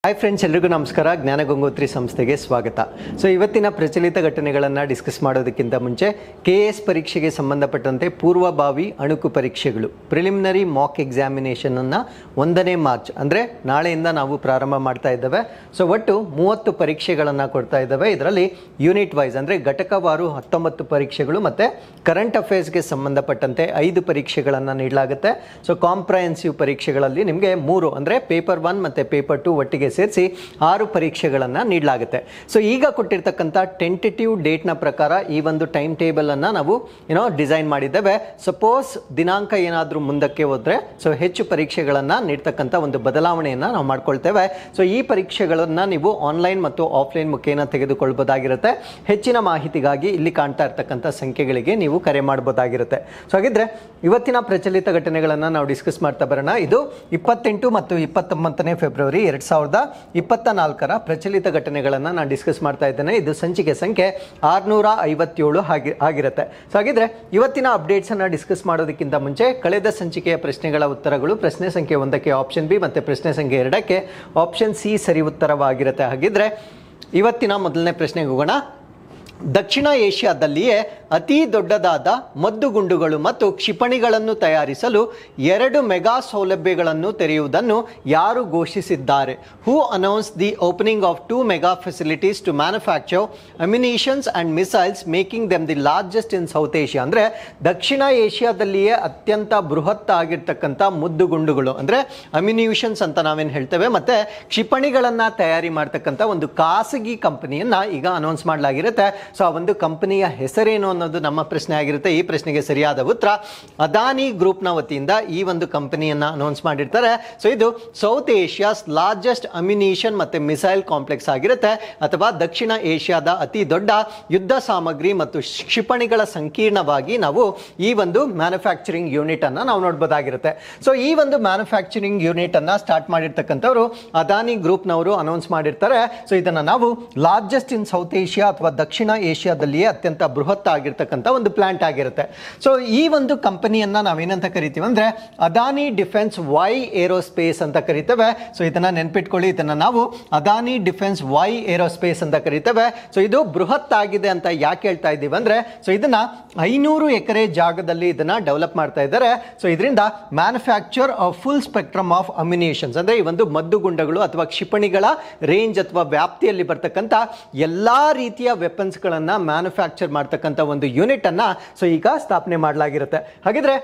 Hi friends, ಎಲ್ರಿಗೂ ನಮಸ್ಕಾರ. ಜ್ಞಾನ ಗಂಗೋತ್ರಿ ಸಂಸ್ಥೆಗೆ ಸ್ವಾಗತ. ಸೊ ಇವತ್ತಿನ ಪ್ರಚಲಿತ ಘಟನೆಗಳನ್ನು ಡಿಸ್ಕಸ್ ಮಾಡೋದಕ್ಕಿಂತ ಮುಂಚೆ KS ಪರೀಕ್ಷೆಗೆ ಸಂಬಂಧಪಟ್ಟಂತೆ ಪೂರ್ವಭಾವಿ ಅಣುಕು ಪರೀಕ್ಷೆಗಳು ಪ್ರಿಲಿಮಿನರಿ ಮಾಕ್ ಎಕ್ಸಾಮಿನೇಷನನ್ನು 1ನೇ ಮಾರ್ಚ್ ಅಂದರೆ ನಾಳೆಯಿಂದ ನಾವು ಪ್ರಾರಂಭ ಮಾಡ್ತಾ ಇದ್ದೇವೆ. ಸೊ ಒಟ್ಟು 30 ಪರೀಕ್ಷೆಗಳನ್ನು ಕೊಡ್ತಾ ಇದ್ದೇವೆ. ಇದರಲ್ಲಿ ಯೂನಿಟ್ ವೈಸ್ ಅಂದರೆ ಘಟಕವಾರು 19 ಪರೀಕ್ಷೆಗಳು ಮತ್ತು ಕರೆಂಟ್ ಅಫೇರ್ಸ್ಗೆ ಸಂಬಂಧಪಟ್ಟಂತೆ 5 ಪರೀಕ್ಷೆಗಳನ್ನು ನೀಡಲಾಗುತ್ತೆ. ಸೊ ಕಾಂಪ್ರಹೆನ್ಸಿವ್ ಪರೀಕ್ಷೆಗಳಲ್ಲಿ ನಿಮಗೆ 3 ಅಂದರೆ ಪೇಪರ್ 1 ಮತ್ತು ಪೇಪರ್ 2 ಒಟ್ಟಿಗೆ ಸೇರಿಸಿ 6 ಪರೀಕ್ಷೆಗಳನ್ನು ನೀಡಲಾಗುತ್ತೆ. ಸೊ ಈಗ ಕೊಟ್ಟಿರ್ತಕ್ಕಂಥ ಟೆಂಟೇಟಿವ್ ಡೇಟ್ನ ಪ್ರಕಾರ ಈ ಒಂದು ಟೈಮ್ ಟೇಬಲ್ ಅನ್ನು ನಾವು ಡಿಸೈನ್ ಮಾಡಿದ್ದೇವೆ. ಸಪೋಸ್ ದಿನಾಂಕ ಏನಾದರೂ ಮುಂದಕ್ಕೆ ಹೋದ್ರೆ ಸೊ ಹೆಚ್ಚು ಪರೀಕ್ಷೆಗಳನ್ನು ನೀಡ್ತಕ್ಕಂಥ ಒಂದು ಬದಲಾವಣೆಯನ್ನು ನಾವು ಮಾಡ್ಕೊಳ್ತೇವೆ. ಸೊ ಈ ಪರೀಕ್ಷೆಗಳನ್ನು ನೀವು ಆನ್ಲೈನ್ ಮತ್ತು ಆಫ್ಲೈನ್ ಮುಖೇನ ತೆಗೆದುಕೊಳ್ಬೋದಾಗಿರುತ್ತೆ. ಹೆಚ್ಚಿನ ಮಾಹಿತಿಗಾಗಿ ಇಲ್ಲಿ ಕಾಣ್ತಾ ಇರ್ತಕ್ಕಂಥ ಸಂಖ್ಯೆಗಳಿಗೆ ನೀವು ಕರೆ ಮಾಡಬಹುದಾಗಿರುತ್ತೆ. ಸೊ ಹಾಗಿದ್ರೆ ಇವತ್ತಿನ ಪ್ರಚಲಿತ ಘಟನೆಗಳನ್ನು ನಾವು ಡಿಸ್ಕಸ್ ಮಾಡ್ತಾ ಬರೋಣ. ಇದು 28 ಮತ್ತು 29ನೇ ಫೆಬ್ರವರಿ 2024ರ ಪ್ರಚಲಿತ ಘಟನೆಗಳನ್ನು ನಾನು ಡಿಸ್ಕಸ್ ಮಾಡ್ತಾ ಇದ್ದೇನೆ. ಇದು ಸಂಚಿಕೆ ಸಂಖ್ಯೆ 657 ಆಗಿರುತ್ತೆ. ಸೊ ಹಾಗಿದ್ರೆ ಇವತ್ತಿನ ಅಪ್ಡೇಟ್ಸ್ ಅನ್ನು ಡಿಸ್ಕಸ್ ಮಾಡೋದಕ್ಕಿಂತ ಮುಂಚೆ ಕಳೆದ ಸಂಚಿಕೆಯ ಪ್ರಶ್ನೆಗಳ ಉತ್ತರಗಳು ಪ್ರಶ್ನೆ ಸಂಖ್ಯೆ 1ಕ್ಕೆ ಆಪ್ಷನ್ ಬಿ ಮತ್ತು ಪ್ರಶ್ನೆ ಸಂಖ್ಯೆ 2ಕ್ಕೆ ಆಪ್ಷನ್ ಸಿ ಸರಿ ಉತ್ತರವಾಗಿರುತ್ತೆ. ಹಾಗಿದ್ರೆ ಇವತ್ತಿನ ಮೊದಲನೇ ಪ್ರಶ್ನೆಗೆ ಹೋಗೋಣ. ದಕ್ಷಿಣ ಏಷ್ಯಾದಲ್ಲಿಯೇ ಅತಿ ದೊಡ್ಡದಾದ ಮದ್ದುಗುಂಡುಗಳು ಮತ್ತು ಕ್ಷಿಪಣಿಗಳನ್ನು ತಯಾರಿಸಲು 2 ಮೆಗಾ ಸೌಲಭ್ಯಗಳನ್ನು ತೆರೆಯುವುದನ್ನು ಯಾರು ಘೋಷಿಸಿದ್ದಾರೆ? Who announce the opening of 2 mega facilities to manufacture ammunitions and missiles making them the largest in South Asia. ಅಂದರೆ ದಕ್ಷಿಣ ಏಷ್ಯಾದಲ್ಲಿಯೇ ಅತ್ಯಂತ ಬೃಹತ್ ಆಗಿರ್ತಕ್ಕಂಥ ಮದ್ದುಗುಂಡುಗಳು ಅಂದರೆ ಅಮ್ಯುನಿಷನ್ಸ್ ಅಂತ ನಾವೇನು ಹೇಳ್ತೇವೆ ಮತ್ತು ಕ್ಷಿಪಣಿಗಳನ್ನು ತಯಾರಿ ಮಾಡ್ತಕ್ಕಂಥ ಒಂದು ಖಾಸಗಿ ಕಂಪನಿಯನ್ನು ಈಗ ಅನೌನ್ಸ್ ಮಾಡಲಾಗಿರುತ್ತೆ. ಸೊ ಆ ಒಂದು ಕಂಪನಿಯ ಹೆಸರೇನು ಅನ್ನೋದು ನಮ್ಮ ಪ್ರಶ್ನೆ ಆಗಿರುತ್ತೆ. ಈ ಪ್ರಶ್ನೆಗೆ ಸರಿಯಾದ ಉತ್ತರ ಅದಾನಿ ಗ್ರೂಪ್ನ ವತಿಯಿಂದ ಈ ಒಂದು ಕಂಪನಿಯನ್ನು ಅನೌನ್ಸ್ ಮಾಡಿರ್ತಾರೆ. ಸೊ ಇದು ಸೌತ್ ಏಷ್ಯಾಸ್ ಲಾರ್ಜೆಸ್ಟ್ ಅಮ್ಯುನಿಷನ್ ಮತ್ತು ಮಿಸೈಲ್ ಕಾಂಪ್ಲೆಕ್ಸ್ ಆಗಿರುತ್ತೆ, ಅಥವಾ ದಕ್ಷಿಣ ಏಷ್ಯಾದ ಅತಿ ದೊಡ್ಡ ಯುದ್ಧ ಸಾಮಗ್ರಿ ಮತ್ತು ಕ್ಷಿಪಣಿಗಳ ಸಂಕೀರ್ಣವಾಗಿ ನಾವು ಈ ಒಂದು ಮ್ಯಾನುಫ್ಯಾಕ್ಚರಿಂಗ್ ಯೂನಿಟ್ ಅನ್ನು ನಾವು ನೋಡ್ಬೋದಾಗಿರುತ್ತೆ. ಸೊ ಈ ಒಂದು ಮ್ಯಾನುಫ್ಯಾಕ್ಚರಿಂಗ್ ಯೂನಿಟ್ ಅನ್ನ ಸ್ಟಾರ್ಟ್ ಮಾಡಿರ್ತಕ್ಕಂಥವ್ರು ಅದಾನಿ ಗ್ರೂಪ್ನವರು ಅನೌನ್ಸ್ ಮಾಡಿರ್ತಾರೆ. ಸೊ ಇದನ್ನು ನಾವು ಲಾರ್ಜೆಸ್ಟ್ ಇನ್ ಸೌತ್ ಏಷ್ಯಾ ಅಥವಾ ದಕ್ಷಿಣ ಏಷ್ಯಾದಲ್ಲಿಯೇ ಅತ್ಯಂತ ಬೃಹತ್ ಆಗಿರ್ತಕ್ಕಂಥ ಒಂದು ಪ್ಲಾಂಟ್ ಆಗಿರುತ್ತೆ. ಸೊ ಈ ಒಂದು ಕಂಪನಿಯನ್ನ ನಾವೇನಂತ ಕರಿತೀವಿ ಅಂದ್ರೆ ಅದಾನಿ ಡಿಫೆನ್ಸ್ ವೈ ಏರೋಸ್ಪೇಸ್ ಅಂತ ಕರಿತೇವೆ. ಸೊ ಇದನ್ನ ನೆನ್ಪಿಟ್ಕೊಳ್ಳಿ, ಇದನ್ನ ನಾವು ಅದಾನಿ ಡಿಫೆನ್ಸ್ ವೈ ಏರೋಸ್ಪೇಸ್ ಅಂತ ಕರಿತೇವೆ. ಸೊ ಇದು ಬೃಹತ್ ಆಗಿದೆ ಅಂತ ಯಾಕೆ ಹೇಳ್ತಾ ಇದ್ದೀವಿ ಅಂದ್ರೆ ಸೊ ಇದನ್ನ 500 ಎಕರೆ ಜಾಗದಲ್ಲಿ ಇದನ್ನ ಡೆವಲಪ್ ಮಾಡ್ತಾ ಇದ್ದಾರೆ. ಸೊ ಇದರಿಂದ manufacture full spectrum of ammunitions ಅಂದ್ರೆ ಈ ಒಂದು ಮದ್ದುಗುಂಡಗಳು ಅಥವಾ ಕ್ಷಿಪಣಿಗಳ ರೇಂಜ್ ಅಥವಾ ವ್ಯಾಪ್ತಿಯಲ್ಲಿ ಬರ್ತಕ್ಕಂಥ ಎಲ್ಲಾ ರೀತಿಯ ವೆಪನ್ಸ್ ಗಳನ್ನ ಮ್ಯಾನುಫ್ಯಾಕ್ಚರ್ ಮಾಡ್ತಕ್ಕಂಥ ಒಂದು ಯೂನಿಟ್ ಅನ್ನ ಸೊ ಈಗ ಸ್ಥಾಪನೆ ಮಾಡಲಾಗಿರುತ್ತೆ. ಹಾಗಿದ್ರೆ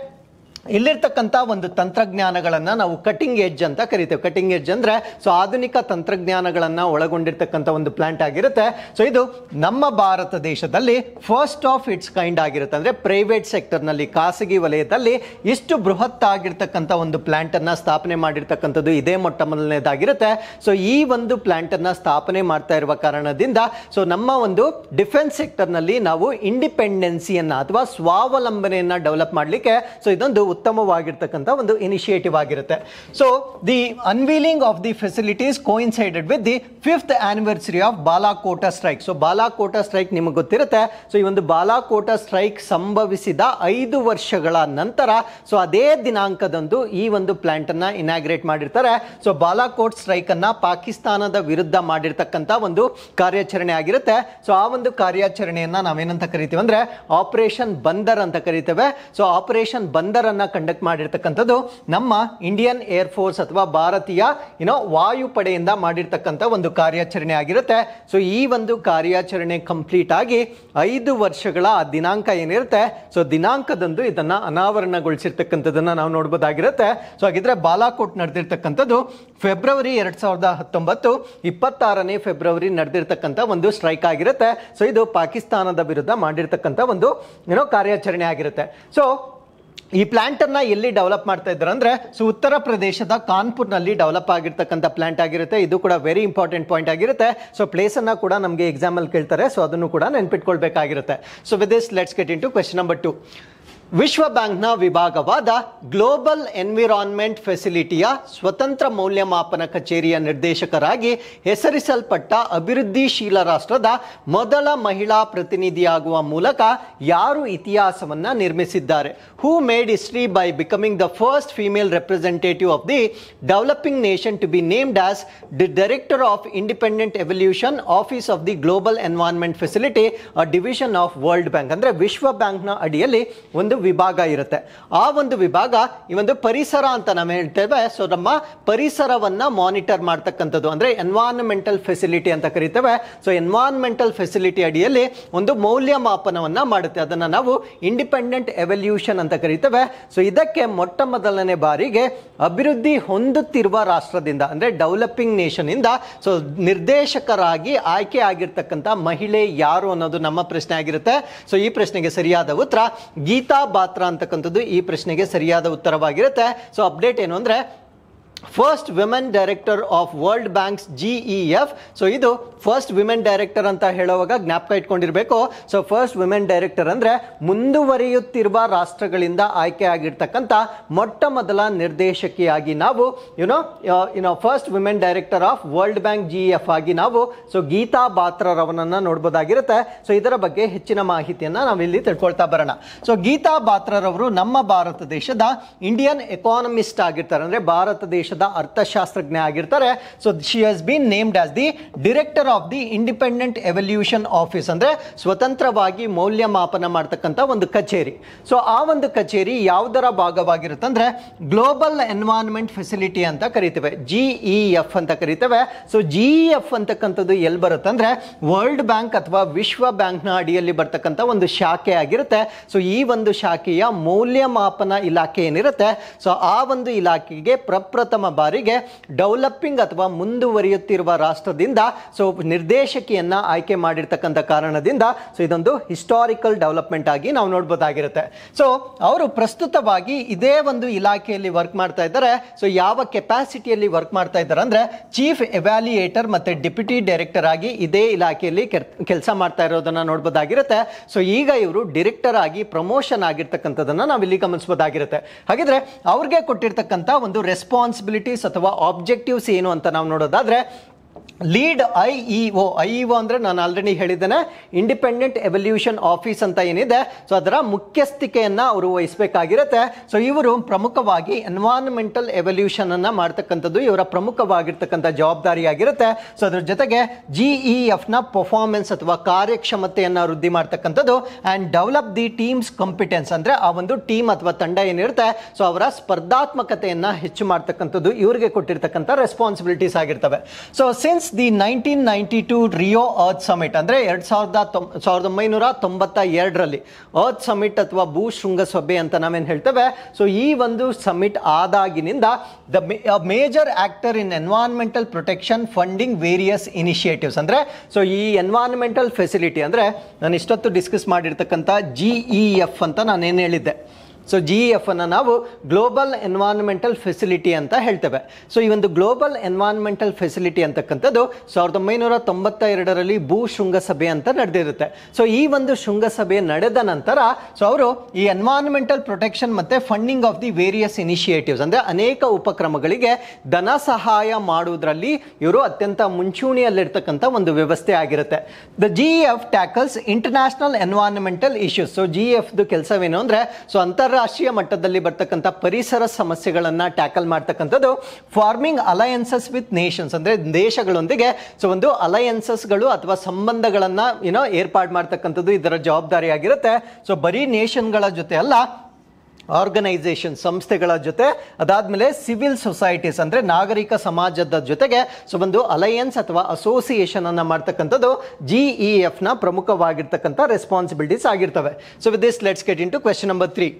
ಇಲ್ಲಿರ್ತಕ್ಕಂಥ ಒಂದು ತಂತ್ರಜ್ಞಾನಗಳನ್ನು ನಾವು ಕಟಿಂಗ್ ಎಡ್ಜ್ ಅಂತ ಕರಿತೇವೆ. ಕಟಿಂಗ್ ಎಡ್ಜ್ ಅಂದರೆ ಸೊ ಆಧುನಿಕ ತಂತ್ರಜ್ಞಾನಗಳನ್ನು ಒಳಗೊಂಡಿರ್ತಕ್ಕಂಥ ಒಂದು ಪ್ಲಾಂಟ್ ಆಗಿರುತ್ತೆ. ಸೊ ಇದು ನಮ್ಮ ಭಾರತ ದೇಶದಲ್ಲಿ ಫಸ್ಟ್ ಆಫ್ ಇಟ್ಸ್ ಕೈಂಡ್ ಆಗಿರುತ್ತೆ. ಅಂದರೆ ಪ್ರೈವೇಟ್ ಸೆಕ್ಟರ್ನಲ್ಲಿ ಖಾಸಗಿ ವಲಯದಲ್ಲಿ ಇಷ್ಟು ಬೃಹತ್ ಆಗಿರ್ತಕ್ಕಂಥ ಒಂದು ಪ್ಲಾಂಟನ್ನು ಸ್ಥಾಪನೆ ಮಾಡಿರ್ತಕ್ಕಂಥದ್ದು ಇದೇ ಮೊಟ್ಟ ಮೊದಲನೇದಾಗಿರುತ್ತೆ. ಸೊ ಈ ಒಂದು ಪ್ಲಾಂಟನ್ನು ಸ್ಥಾಪನೆ ಮಾಡ್ತಾ ಇರುವ ಕಾರಣದಿಂದ ಸೊ ನಮ್ಮ ಒಂದು ಡಿಫೆನ್ಸ್ ಸೆಕ್ಟರ್ನಲ್ಲಿ ನಾವು ಇಂಡಿಪೆಂಡೆನ್ಸಿಯನ್ನು ಅಥವಾ ಸ್ವಾವಲಂಬನೆಯನ್ನು ಡೆವಲಪ್ ಮಾಡಲಿಕ್ಕೆ ಸೊ ಇದೊಂದು ಉತ್ತಮವಾಗಿರ್ತಕ್ಕಂಥ ಒಂದು ಇನಿಷಿಯೇಟಿವ್ ಆಗಿರುತ್ತೆ. So the ಅನ್ವೀಲಿಂಗ್ of the facilities ಕೋಇನ್ಸೈಡೆಡ್ with the 5th anniversary of Balakot strike. So Balakot strike ನಿಮಗೆ ಗೊತ್ತಿರುತ್ತೆ. ಸೊ ಈ ಒಂದು ಬಾಲಾಕೋಟ ಸ್ಟ್ರೈಕ್ ಸಂಭವಿಸಿದ 5 ವರ್ಷಗಳ ನಂತರ ಸೊ ಅದೇ ದಿನಾಂಕದಂದು ಈ ಒಂದು ಪ್ಲಾಂಟ್ ಅನ್ನ ಇನಾಗ್ರೇಟ್ ಮಾಡಿರ್ತಾರೆ. ಸೊ ಬಾಲಾಕೋಟ್ ಸ್ಟ್ರೈಕ್ ಅನ್ನ ಪಾಕಿಸ್ತಾನದ ವಿರುದ್ಧ ಮಾಡಿರ್ತಕ್ಕಂಥ ಒಂದು ಕಾರ್ಯಾಚರಣೆ ಆಗಿರುತ್ತೆ. ಸೊ ಆ ಒಂದು ಕಾರ್ಯಾಚರಣೆಯನ್ನ ನಾವೇನಂತ ಕರಿತೀವಿ ಅಂದ್ರೆ ಆಪರೇಷನ್ ಬಂದರ್ ಅಂತ ಕರಿತೇವೆ. ಸೊ ಆಪರೇಷನ್ ಬಂದರ್ ಅನ್ನ ಕಂಡಕ್ಟ್ ಮಾಡಿರ್ತಕ್ಕಂಥದ್ದು ನಮ್ಮ ಇಂಡಿಯನ್ ಏರ್ ಫೋರ್ಸ್ ಅಥವಾ ಭಾರತೀಯ ವಾಯುಪಡೆಯಿಂದ ಮಾಡಿರ್ತಕ್ಕಂಥ ಒಂದು ಕಾರ್ಯಾಚರಣೆ ಆಗಿರುತ್ತೆ. ಸೊ ಈ ಒಂದು ಕಾರ್ಯಾಚರಣೆ ಕಂಪ್ಲೀಟ್ ಆಗಿ 5 ವರ್ಷಗಳ ದಿನಾಂಕ ಏನಿರುತ್ತೆ ಸೊ ದಿನಾಂಕದಂದು ಇದನ್ನ ಅನಾವರಣಗೊಳಿಸಿರ್ತಕ್ಕಂಥದ್ದನ್ನ ನಾವು ನೋಡಬಹುದಾಗಿರುತ್ತೆ. ಸೊ ಹಾಗಿದ್ರೆ ಬಾಲಾಕೋಟ್ ನಡೆದಿರ್ತಕ್ಕಂಥದ್ದು ಫೆಬ್ರವರಿ 2019 26ನೇ ಫೆಬ್ರವರಿ ನಡೆದಿರ್ತಕ್ಕಂಥ ಒಂದು ಸ್ಟ್ರೈಕ್ ಆಗಿರುತ್ತೆ. ಸೊ ಇದು ಪಾಕಿಸ್ತಾನದ ವಿರುದ್ಧ ಮಾಡಿರ್ತಕ್ಕಂಥ ಒಂದು ಕಾರ್ಯಾಚರಣೆ ಆಗಿರುತ್ತೆ. ಸೊ ಈ ಪ್ಲಾಂಟ್ ಅನ್ನ ಎಲ್ಲಿ ಡೆವಲಪ್ ಮಾಡ್ತಾ ಇದ್ದಾರೆ ಅಂದ್ರೆ ಸೊ ಉತ್ತರ ಪ್ರದೇಶದ ಕಾನ್ಪುರ್ನಲ್ಲಿ ಡೆವಲಪ್ ಆಗಿರ್ತಕ್ಕಂಥ ಪ್ಲಾಂಟ್ ಆಗಿರುತ್ತೆ. ಇದು ಕೂಡ ವೆರಿ ಇಂಪಾರ್ಟೆಂಟ್ ಪಾಯಿಂಟ್ ಆಗಿರುತ್ತೆ. ಸೊ ಪ್ಲೇಸ್ ಅನ್ನ ಕೂಡ ನಮಗೆ ಎಕ್ಸಾಮ್ ಅಲ್ಲಿ ಕೇಳ್ತಾರೆ. ಸೊ ಅದನ್ನು ಕೂಡ ನೆನ್ಪಿಟ್ಕೊಳ್ಬೇಕಾಗಿರುತ್ತೆ. So with this let's get in to question number 2. ವಿಶ್ವ ಬ್ಯಾಂಕ್ನ ವಿಭಾಗವಾದ ಗ್ಲೋಬಲ್ ಎನ್ವಿರಾನ್ಮೆಂಟ್ ಫೆಸಿಲಿಟಿಯ ಸ್ವತಂತ್ರ ಮೌಲ್ಯಮಾಪನ ಕಚೇರಿಯ ನಿರ್ದೇಶಕರಾಗಿ ಹೆಸರಿಸಲ್ಪಟ್ಟ ಅಭಿವೃದ್ಧಿಶೀಲ ರಾಷ್ಟ್ರದ ಮೊದಲ ಮಹಿಳಾ ಪ್ರತಿನಿಧಿಯಾಗುವ ಮೂಲಕ ಯಾರು ಇತಿಹಾಸವನ್ನ ನಿರ್ಮಿಸಿದ್ದಾರೆ? Who made history by becoming the first female representative of the developing nation to be named as the director of independent evaluation office of the global environment facility, a division of world bank. ಅಂದ್ರೆ ವಿಶ್ವ ಬ್ಯಾಂಕ್ನ ಅಡಿಯಲ್ಲಿ ಒಂದು ವಿಭಾಗ ಇರುತ್ತೆ. ಆ ಒಂದು ವಿಭಾಗ ಈ ಒಂದು ಪರಿಸರ ಅಂತ ನಾವು ಹೇಳ್ತೇವೆ. ಸೊ ನಮ್ಮ ಪರಿಸರವನ್ನ ಮಾನಿಟರ್ ಮಾಡ್ತಕ್ಕಂಥದ್ದು ಅಂದ್ರೆ ಎನ್ವೈರನ್ಮೆಂಟಲ್ ಫೆಸಿಲಿಟಿ ಅಂತ ಕರಿತೇವೆ. ಸೊ ಎನ್ವೈರನ್ಮೆಂಟಲ್ ಫೆಸಿಲಿಟಿ ಅಡಿಯಲ್ಲಿ ಒಂದು ಮೌಲ್ಯಮಾಪನವನ್ನ ಮಾಡುತ್ತೆ. ಅದನ್ನ ನಾವು ಇಂಡಿಪೆಂಡೆಂಟ್ ಎವಲ್ಯೂಷನ್ ಅಂತ ಕರಿತೇವೆ. ಸೊ ಇದಕ್ಕೆ ಮೊಟ್ಟ ಮೊದಲನೇ ಬಾರಿಗೆ ಅಭಿವೃದ್ಧಿ ಹೊಂದುತ್ತಿರುವ ರಾಷ್ಟ್ರದಿಂದ ಅಂದ್ರೆ ಡೆವಲಪಿಂಗ್ ನೇಷನ್ ಇಂದ ಸೊ ನಿರ್ದೇಶಕರಾಗಿ ಆಯ್ಕೆ ಆಗಿರ್ತಕ್ಕಂಥ ಮಹಿಳೆ ಯಾರು ಅನ್ನೋದು ನಮ್ಮ ಪ್ರಶ್ನೆ ಆಗಿರುತ್ತೆ. ಸೊ ಈ ಪ್ರಶ್ನೆಗೆ ಸರಿಯಾದ ಉತ್ತರ ಗೀತಾ ಬಾತ್ರಾ ಅಂತಕ್ಕಂಥದ್ದು ಈ ಪ್ರಶ್ನೆಗೆ ಸರಿಯಾದ ಉತ್ತರವಾಗಿರುತ್ತೆ. ಸೊ ಅಪ್ಡೇಟ್ ಏನು ಅಂದ್ರೆ first women director of world banks GEF. So ಇದು ಫಸ್ಟ್ ವಿಮೆನ್ ಡೈರೆಕ್ಟರ್ ಅಂತ ಹೇಳುವಾಗ ಜ್ಞಾಪಕ ಇಟ್ಕೊಂಡಿರ್ಬೇಕು. ಸೊ ಫಸ್ಟ್ ವಿಮೆನ್ ಡೈರೆಕ್ಟರ್ ಅಂದ್ರೆ ಮುಂದುವರಿಯುತ್ತಿರುವ ರಾಷ್ಟ್ರಗಳಿಂದ ಆಯ್ಕೆ ಆಗಿರ್ತಕ್ಕಂಥ ಮೊಟ್ಟ ಮೊದಲ ನಿರ್ದೇಶಕಿಯಾಗಿ ನಾವು first women director of world bank GEF ಆಗಿ ನಾವು ಸೊ ಗೀತಾ ಬಾತ್ರಾರವರನ್ನ ನೋಡ್ಬೋದಾಗಿರುತ್ತೆ. ಸೊ ಇದರ ಬಗ್ಗೆ ಹೆಚ್ಚಿನ ಮಾಹಿತಿಯನ್ನ ನಾವಿಲ್ಲಿ ತಿಳ್ಕೊಳ್ತಾ ಬರೋಣ. ಸೊ ಗೀತಾ ಬಾತ್ರಾರವರು ನಮ್ಮ ಭಾರತ ದೇಶದ ಇಂಡಿಯನ್ ಎಕಾನಮಿಸ್ಟ್ ಆಗಿರ್ತಾರೆ, ಅಂದ್ರೆ ಭಾರತ ದೇಶದ ಅರ್ಥಶಾಸ್ತ್ರಜ್ಞ ಆಗಿರ್ತಾರೆ. So she has been named as the director of the independent evaluation office, ಅಂದ್ರೆ ಸ್ವತಂತ್ರವಾಗಿ ಮೌಲ್ಯಮಾಪನ ಮಾಡ್ತಕ್ಕಂಥ ಒಂದು ಕಚೇರಿ. ಸೊ ಆ ಒಂದು ಕಚೇರಿ ಯಾವುದರ ಭಾಗವಾಗಿರುತ್ತೆ ಅಂದ್ರೆ ಗ್ಲೋಬಲ್ ಎನ್ವೈರನ್ಮೆಂಟ್ ಫೆಸಿಲಿಟಿ ಅಂತ ಕರಿತೇವೆ, GEF ಅಂತ ಕರಿತೇವೆ. ಸೊ GEF ಅಂತಕ್ಕಂಥದ್ದು ಎಲ್ಲಿ ಬರುತ್ತೆ ಅಂದ್ರೆ ವರ್ಲ್ಡ್ ಬ್ಯಾಂಕ್ ಅಥವಾ ವಿಶ್ವ ಬ್ಯಾಂಕ್ನ ಅಡಿಯಲ್ಲಿ ಬರ್ತಕ್ಕಂಥ ಒಂದು ಶಾಖೆ ಆಗಿರುತ್ತೆ. ಸೊ ಈ ಒಂದು ಶಾಖೆಯ ಮೌಲ್ಯಮಾಪನ ಇಲಾಖೆ ಏನಿರುತ್ತೆ, ಸೊ ಆ ಒಂದು ಇಲಾಖೆಗೆ ಪ್ರಪ್ರಥಮ ಬಾರಿಗೆ ಡೆವಲಪಿಂಗ್ ಅಥವಾ ಮುಂದುವರಿಯುತ್ತಿರುವ ರಾಷ್ಟ್ರದಿಂದ ಸೊ ನಿರ್ದೇಶಕಿಯನ್ನ ಆಯ್ಕೆ ಮಾಡಿರ್ತಕ್ಕಂಥ ಕಾರಣದಿಂದ ಸೊ ಇದೊಂದು ಹಿಸ್ಟಾರಿಕಲ್ ಡೆವಲಪ್ಮೆಂಟ್ ಆಗಿ ನಾವು ನೋಡಬಹುದಾಗಿರುತ್ತೆ. ಸೊ ಅವರು ಪ್ರಸ್ತುತವಾಗಿ ಇದೇ ಒಂದು ಇಲಾಖೆಯಲ್ಲಿ ವರ್ಕ್ ಮಾಡ್ತಾ ಇದ್ದಾರೆ. ಸೊ ಯಾವ ಕೆಪಾಸಿಟಿಯಲ್ಲಿ ವರ್ಕ್ ಮಾಡ್ತಾ ಇದ್ದಾರೆ ಅಂದ್ರೆ ಚೀಫ್ ಎವ್ಯಾಲ್ಯೂಯೇಟರ್ ಮತ್ತೆ ಡೆಪ್ಯೂಟಿ ಡೈರೆಕ್ಟರ್ ಆಗಿ ಇದೇ ಇಲಾಖೆಯಲ್ಲಿ ಕೆಲಸ ಮಾಡ್ತಾ ಇರೋದನ್ನ ನೋಡಬಹುದಾಗಿರುತ್ತೆ. ಸೊ ಈಗ ಇವರು ಡೈರೆಕ್ಟರ್ ಆಗಿ ಪ್ರಮೋಷನ್ ಆಗಿರ್ತಕ್ಕಂಥದನ್ನ ನಾವು ಇಲ್ಲಿ ಗಮನಿಸಬಹುದಾಗಿರುತ್ತೆ. ಹಾಗಿದ್ರೆ ಅವ್ರಿಗೆ ಕೊಟ್ಟಿರ್ತಕ್ಕಂಥ ಒಂದು ರೆಸ್ಪಾನ್ಸಿಬಿಲಿಟೀಸ್ ಅಥವಾ ಆಬ್ಜೆಕ್ಟಿವ್ಸ್ ಏನು ಅಂತ ನಾವು ನೋಡೋದಾದ್ರೆ ಲೀಡ್ IEO ಅಂದ್ರೆ ನಾನು ಆಲ್ರೆಡಿ ಹೇಳಿದ್ದೇನೆ, ಇಂಡಿಪೆಂಡೆಂಟ್ ಎವಲ್ಯೂಷನ್ ಆಫೀಸ್ ಅಂತ ಏನಿದೆ ಸೊ ಅದರ ಮುಖ್ಯಸ್ಥಿಕೆಯನ್ನ ಅವರು ವಹಿಸಬೇಕಾಗಿರುತ್ತೆ. ಸೊ ಇವರು ಪ್ರಮುಖವಾಗಿ ಎನ್ವೈರನ್ಮೆಂಟಲ್ ಎವಲ್ಯೂಷನ್ ಅನ್ನ ಮಾಡ್ತಕ್ಕಂಥದ್ದು ಇವರ ಪ್ರಮುಖವಾಗಿರ್ತಕ್ಕಂಥ ಜವಾಬ್ದಾರಿಯಾಗಿರುತ್ತೆ. ಸೊ ಅದ್ರ ಜೊತೆಗೆ GEF ನ ಪರ್ಫಾರ್ಮೆನ್ಸ್ ಅಥವಾ ಕಾರ್ಯಕ್ಷಮತೆಯನ್ನ ವೃದ್ಧಿ ಮಾಡ್ತಕ್ಕಂಥದ್ದು and develop the teams competence ಅಂದ್ರೆ ಆ ಒಂದು ಟೀಮ್ ಅಥವಾ ತಂಡ ಏನಿರುತ್ತೆ ಸೊ ಅವರ ಸ್ಪರ್ಧಾತ್ಮಕತೆಯನ್ನ ಹೆಚ್ಚು ಮಾಡ್ತಕ್ಕಂಥದ್ದು ಇವರಿಗೆ ಕೊಟ್ಟಿರ್ತಕ್ಕಂಥ ರೆಸ್ಪಾನ್ಸಿಬಿಲಿಟೀಸ್ ಆಗಿರ್ತವೆ. So since the 1992 Rio earth summit ಅಂದ್ರೆ 1992ರಲ್ಲಿ ಅರ್ತ್ ಸಮಿಟ್ ಅಥವಾ ಭೂ ಶೃಂಗಸಭೆ ಅಂತ ನಾವೇನು ಹೇಳ್ತೇವೆ. ಸೊ ಈ ಒಂದು ಸಮಿಟ್ ಆದಾಗಿನಿಂದ the major actor in environmental protection funding various initiatives ಅಂದ್ರೆ ಸೊ ಈ ಎನ್ವೈರನ್ಮೆಂಟಲ್ ಫೆಸಿಲಿಟಿ ಅಂದ್ರೆ ನಾನು ಇಷ್ಟೊತ್ತು ಡಿಸ್ಕಸ್ ಮಾಡಿರ್ತಕ್ಕಂಥ GEF ಅಂತ ನಾನೇನು ಹೇಳಿದ್ದೆ. ಸೊ GEF ಅನ್ನು ನಾವು ಗ್ಲೋಬಲ್ ಎನ್ವೈರನ್ಮೆಂಟಲ್ ಫೆಸಿಲಿಟಿ ಅಂತ ಹೇಳ್ತೇವೆ. ಸೊ ಈ ಒಂದು ಗ್ಲೋಬಲ್ ಎನ್ವೈರನ್ಮೆಂಟಲ್ ಫೆಸಿಲಿಟಿ ಅಂತಕ್ಕಂಥದ್ದು 1992ರಲ್ಲಿ ಭೂ ಶೃಂಗಸಭೆ ಅಂತ ನಡೆದಿರುತ್ತೆ. ಸೊ ಈ ಒಂದು ಶೃಂಗಸಭೆ ನಡೆದ ನಂತರ ಸೊ ಅವರು ಈ ಎನ್ವೈರನ್ಮೆಂಟಲ್ ಪ್ರೊಟೆಕ್ಷನ್ ಮತ್ತೆ funding of the various initiatives ಅಂದ್ರೆ ಅನೇಕ ಉಪಕ್ರಮಗಳಿಗೆ ಧನ ಸಹಾಯ ಮಾಡುವುದರಲ್ಲಿ ಇವರು ಅತ್ಯಂತ ಮುಂಚೂಣಿಯಲ್ಲಿರ್ತಕ್ಕಂಥ ಒಂದು ವ್ಯವಸ್ಥೆ ಆಗಿರುತ್ತೆ. The GEF tackles international environmental issues. So GEF ಕೆಲಸವೇನು ಅಂದ್ರೆ ಸೊ ಅಂತಾರಾಷ್ಟ್ರೀಯ ಮಟ್ಟದಲ್ಲಿ ಬರ್ತಕ್ಕಂಥ ಪರಿಸರ ಸಮಸ್ಯೆಗಳನ್ನ ಟ್ಯಾಕಲ್ ಮಾಡ್ತಕ್ಕಂಥದ್ದು. ಫಾರ್ಮಿಂಗ್ ಅಲಯನ್ಸಸ್ ವಿತ್ ನೇಷನ್ಸ್ ಅಂದ್ರೆ ದೇಶಗಳೊಂದಿಗೆ ಸೊ ಒಂದು ಅಲಯನ್ಸಸ್ಗಳು ಅಥವಾ ಸಂಬಂಧಗಳನ್ನ ಏರ್ಪಾಡು ಮಾಡ್ತಕ್ಕಂಥದ್ದು ಇದರ ಜವಾಬ್ದಾರಿಯಾಗಿರುತ್ತೆ. ಸೊ ಬರೀ ನೇಷನ್ಗಳ ಜೊತೆ ಅಲ್ಲ, ಆರ್ಗನೈಸೇಷನ್ ಸಂಸ್ಥೆಗಳ ಜೊತೆ, ಅದಾದ್ಮೇಲೆ ಸಿವಿಲ್ ಸೊಸೈಟೀಸ್ ಅಂದ್ರೆ ನಾಗರಿಕ ಸಮಾಜದ ಜೊತೆಗೆ ಸೊ ಒಂದು ಅಲಯನ್ಸ್ ಅಥವಾ ಅಸೋಸಿಯೇಷನ್ ಅನ್ನ ಮಾಡ್ತಕ್ಕಂಥದ್ದು GEF ನ ಪ್ರಮುಖವಾಗಿರ್ತಕ್ಕಂಥ ರೆಸ್ಪಾನ್ಸಿಬಿಲಿಟೀಸ್ ಆಗಿರ್ತವೆ. So with this let's get in to question number 3.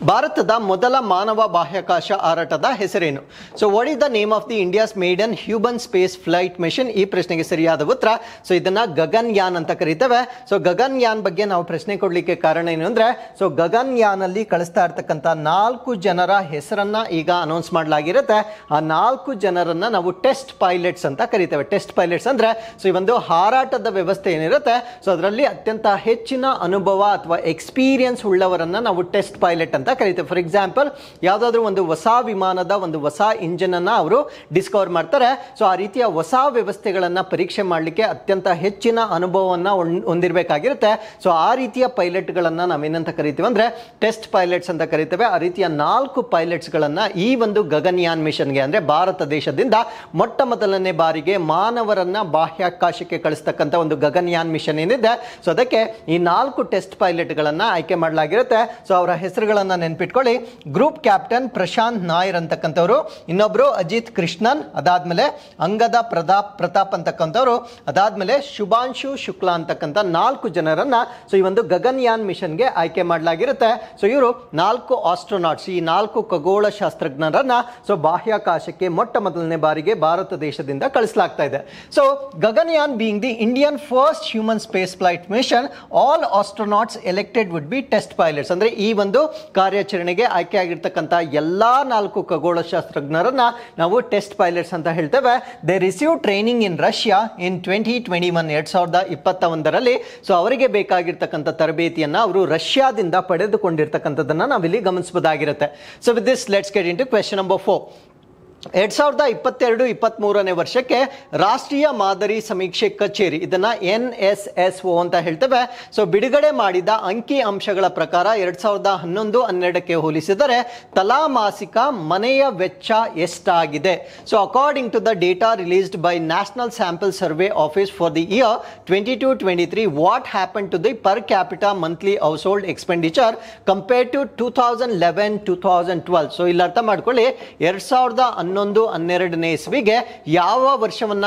ಭಾರತದ ಮೊದಲ ಮಾನವ ಬಾಹ್ಯಾಕಾಶ ಹಾರಾಟದ ಹೆಸರೇನು? So what is the name of the India's maiden human space flight mission? ಈ ಪ್ರಶ್ನೆಗೆ ಸರಿಯಾದ ಉತ್ತರ ಸೊ ಇದನ್ನ ಗಗನ್ಯಾನ್ ಅಂತ ಕರೀತೇವೆ. ಸೊ ಗಗನ್ಯಾನ್ ಬಗ್ಗೆ ನಾವು ಪ್ರಶ್ನೆ ಕೊಡ್ಲಿಕ್ಕೆ ಕಾರಣ ಏನು ಅಂದ್ರೆ, ಸೊ ಗಗನ್ಯಾನ್ ಅಲ್ಲಿ ಕಳಿಸ್ತಾ ಇರ್ತಕ್ಕಂಥ 4 ಜನರ ಹೆಸರನ್ನ ಈಗ ಅನೌನ್ಸ್ ಮಾಡಲಾಗಿರುತ್ತೆ. ಆ 4 ಜನರನ್ನ ನಾವು ಟೆಸ್ಟ್ ಪೈಲಟ್ಸ್ ಅಂತ ಕರಿತೇವೆ. ಟೆಸ್ಟ್ ಪೈಲಟ್ಸ್ ಅಂದ್ರೆ ಸೊ ಈ ಒಂದು ಹಾರಾಟದ ವ್ಯವಸ್ಥೆ ಏನಿರುತ್ತೆ ಸೊ ಅದರಲ್ಲಿ ಅತ್ಯಂತ ಹೆಚ್ಚಿನ ಅನುಭವ ಅಥವಾ ಎಕ್ಸ್ಪೀರಿಯನ್ಸ್ ಉಳ್ಳವರನ್ನ ನಾವು ಟೆಸ್ಟ್ ಪೈಲಟ್ ಅಂತ ಕರೀತೇವೆ. ಫಾರ್ ಎಕ್ಸಾಂಪಲ್, ಯಾವುದಾದ್ರೂ ಒಂದು ಹೊಸ ವಿಮಾನದ ಒಂದು ಹೊಸ ಇಂಜಿನ್ ಅನ್ನ ಅವರು ಡಿಸ್ಕವರ್ ಮಾಡ್ತಾರೆ. ಸೊ ಆ ರೀತಿಯ ಹೊಸ ವ್ಯವಸ್ಥೆಗಳನ್ನ ಪರೀಕ್ಷೆ ಮಾಡಲಿಕ್ಕೆ ಅತ್ಯಂತ ಹೆಚ್ಚಿನ ಅನುಭವವನ್ನ ಹೊಂದಿರಬೇಕಾಗಿರುತ್ತೆ. ಸೊ ಆ ರೀತಿಯ ಪೈಲಟ್ ಗಳನ್ನ ನಾವೇನಂತ ಕರಿತೀವಿ ಅಂದ್ರೆ ಟೆಸ್ಟ್ ಪೈಲಟ್ಸ್ ಅಂತ ಕರಿತೇವೆ. ಆ ರೀತಿಯ 4 ಪೈಲಟ್ಸ್ ಗಳನ್ನ ಈ ಒಂದು ಗಗನ್ಯಾನ್ ಮಿಷನ್ಗೆ ಅಂದ್ರೆ ಭಾರತ ದೇಶದಿಂದ ಮೊಟ್ಟ ಮೊದಲನೇ ಬಾರಿಗೆ ಮಾನವರನ್ನ ಬಾಹ್ಯಾಕಾಶಕ್ಕೆ ಕಳಿಸ್ತಕ್ಕಂಥ ಒಂದು ಗಗನ್ಯಾನ್ ಮಿಷನ್ ಏನಿದೆ ಸೊ ಅದಕ್ಕೆ ಈ 4 ಟೆಸ್ಟ್ ಪೈಲಟ್ ಗಳನ್ನ ಆಯ್ಕೆ ಮಾಡಲಾಗಿರುತ್ತೆ. ಸೊ ಅವರ ಹೆಸರುಗಳನ್ನ ನೆನ್ಪಿಟ್ಕೊಳ್ಳಿ. ಗ್ರೂಪ್ ಕ್ಯಾಪ್ಟನ್ ಪ್ರಶಾಂತ್ ನಾಯರ್ ಅಂತಕ್ಕಂಥವ್ರು, ಇನ್ನೊಬ್ರು ಅಜಿತ್ ಕೃಷ್ಣನ್, ಅದಾದ್ಮೇಲೆ ಅಂಗದ ಪ್ರತಾಪ್ ಅಂತಕ್ಕಂಥವ್ರು, ಅದಾದ್ಮೇಲೆ ಶುಭಾಂಶು ಶುಕ್ಲಾ ಅಂತಕ್ಕಂಥ 4 ಜನರನ್ನ ಸೊ ಈ ಒಂದು ಗಗನ್ಯಾನ್ ಮಿಷನ್ಗೆ ಆಯ್ಕೆ ಮಾಡಲಾಗಿರುತ್ತೆ. ಸೊ ಇವರು 4 ಆಸ್ಟ್ರೋನಾಟ್ಸ್, ಈ 4 ಖಗೋಳ ಶಾಸ್ತ್ರಜ್ಞರನ್ನ ಸೊ ಬಾಹ್ಯಾಕಾಶಕ್ಕೆ ಮೊಟ್ಟ ಮೊದಲನೇ ಬಾರಿಗೆ ಭಾರತ ದೇಶದಿಂದ ಕಳಿಸಲಾಗ್ತಾ ಇದೆ. So Gaganyaan being the Indian first human space flight mission, all astronauts elected would be test pilots. ಅಂದ್ರೆ ಈ ಒಂದು ಕಾರ್ಯಾಚರಣೆಗೆ ಆಯ್ಕೆ ಆಗಿರ್ತಕ್ಕಂಥ ಎಲ್ಲಾ 4 ಖಗೋಳ ಶಾಸ್ತ್ರಜ್ಞರನ್ನ ನಾವು ಟೆಸ್ಟ್ ಪೈಲಟ್ಸ್ ಅಂತ ಹೇಳ್ತೇವೆ. They receive training in Russia in 2021 2021ರಲ್ಲಿ. ಸೊ ಅವರಿಗೆ ಬೇಕಾಗಿರ್ತಕ್ಕಂಥ ತರಬೇತಿಯನ್ನ ಅವರು ರಷ್ಯಾದಿಂದ ಪಡೆದುಕೊಂಡಿರ್ತಕ್ಕಂಥದ್ದನ್ನ ನಾವಿಲ್ಲಿ ಗಮನಿಸಬಹುದಾಗಿರುತ್ತೆ. So with this let's get into question number 4. 2022-23ನೇ ವರ್ಷಕ್ಕೆ ರಾಷ್ಟ್ರೀಯ ಮಾದರಿ ಸಮೀಕ್ಷೆ ಕಚೇರಿ, ಇದನ್ನ NSSO ಅಂತ ಹೇಳ್ತೇವೆ. ಸೊ ಬಿಡುಗಡೆ ಮಾಡಿದ ಅಂಕಿ ಅಂಶಗಳ ಪ್ರಕಾರ 2011-12ಕ್ಕೆ ಹೋಲಿಸಿದರೆ ತಲಾ ಮಾಸಿಕ ಮನೆಯ ವೆಚ್ಚ ಎಷ್ಟಾಗಿದೆ? So according to the data released by national sample survey office for the year 22-23, what happen to the per capita monthly household expenditure compare to 2011-2012? So ಇಲ್ಲಿ ಅರ್ಥ ಮಾಡ್ಕೊಳ್ಳಿ, 2011-12ನೇ ಇಸ್ವಿಗೆ ಯಾವ ವರ್ಷವನ್ನ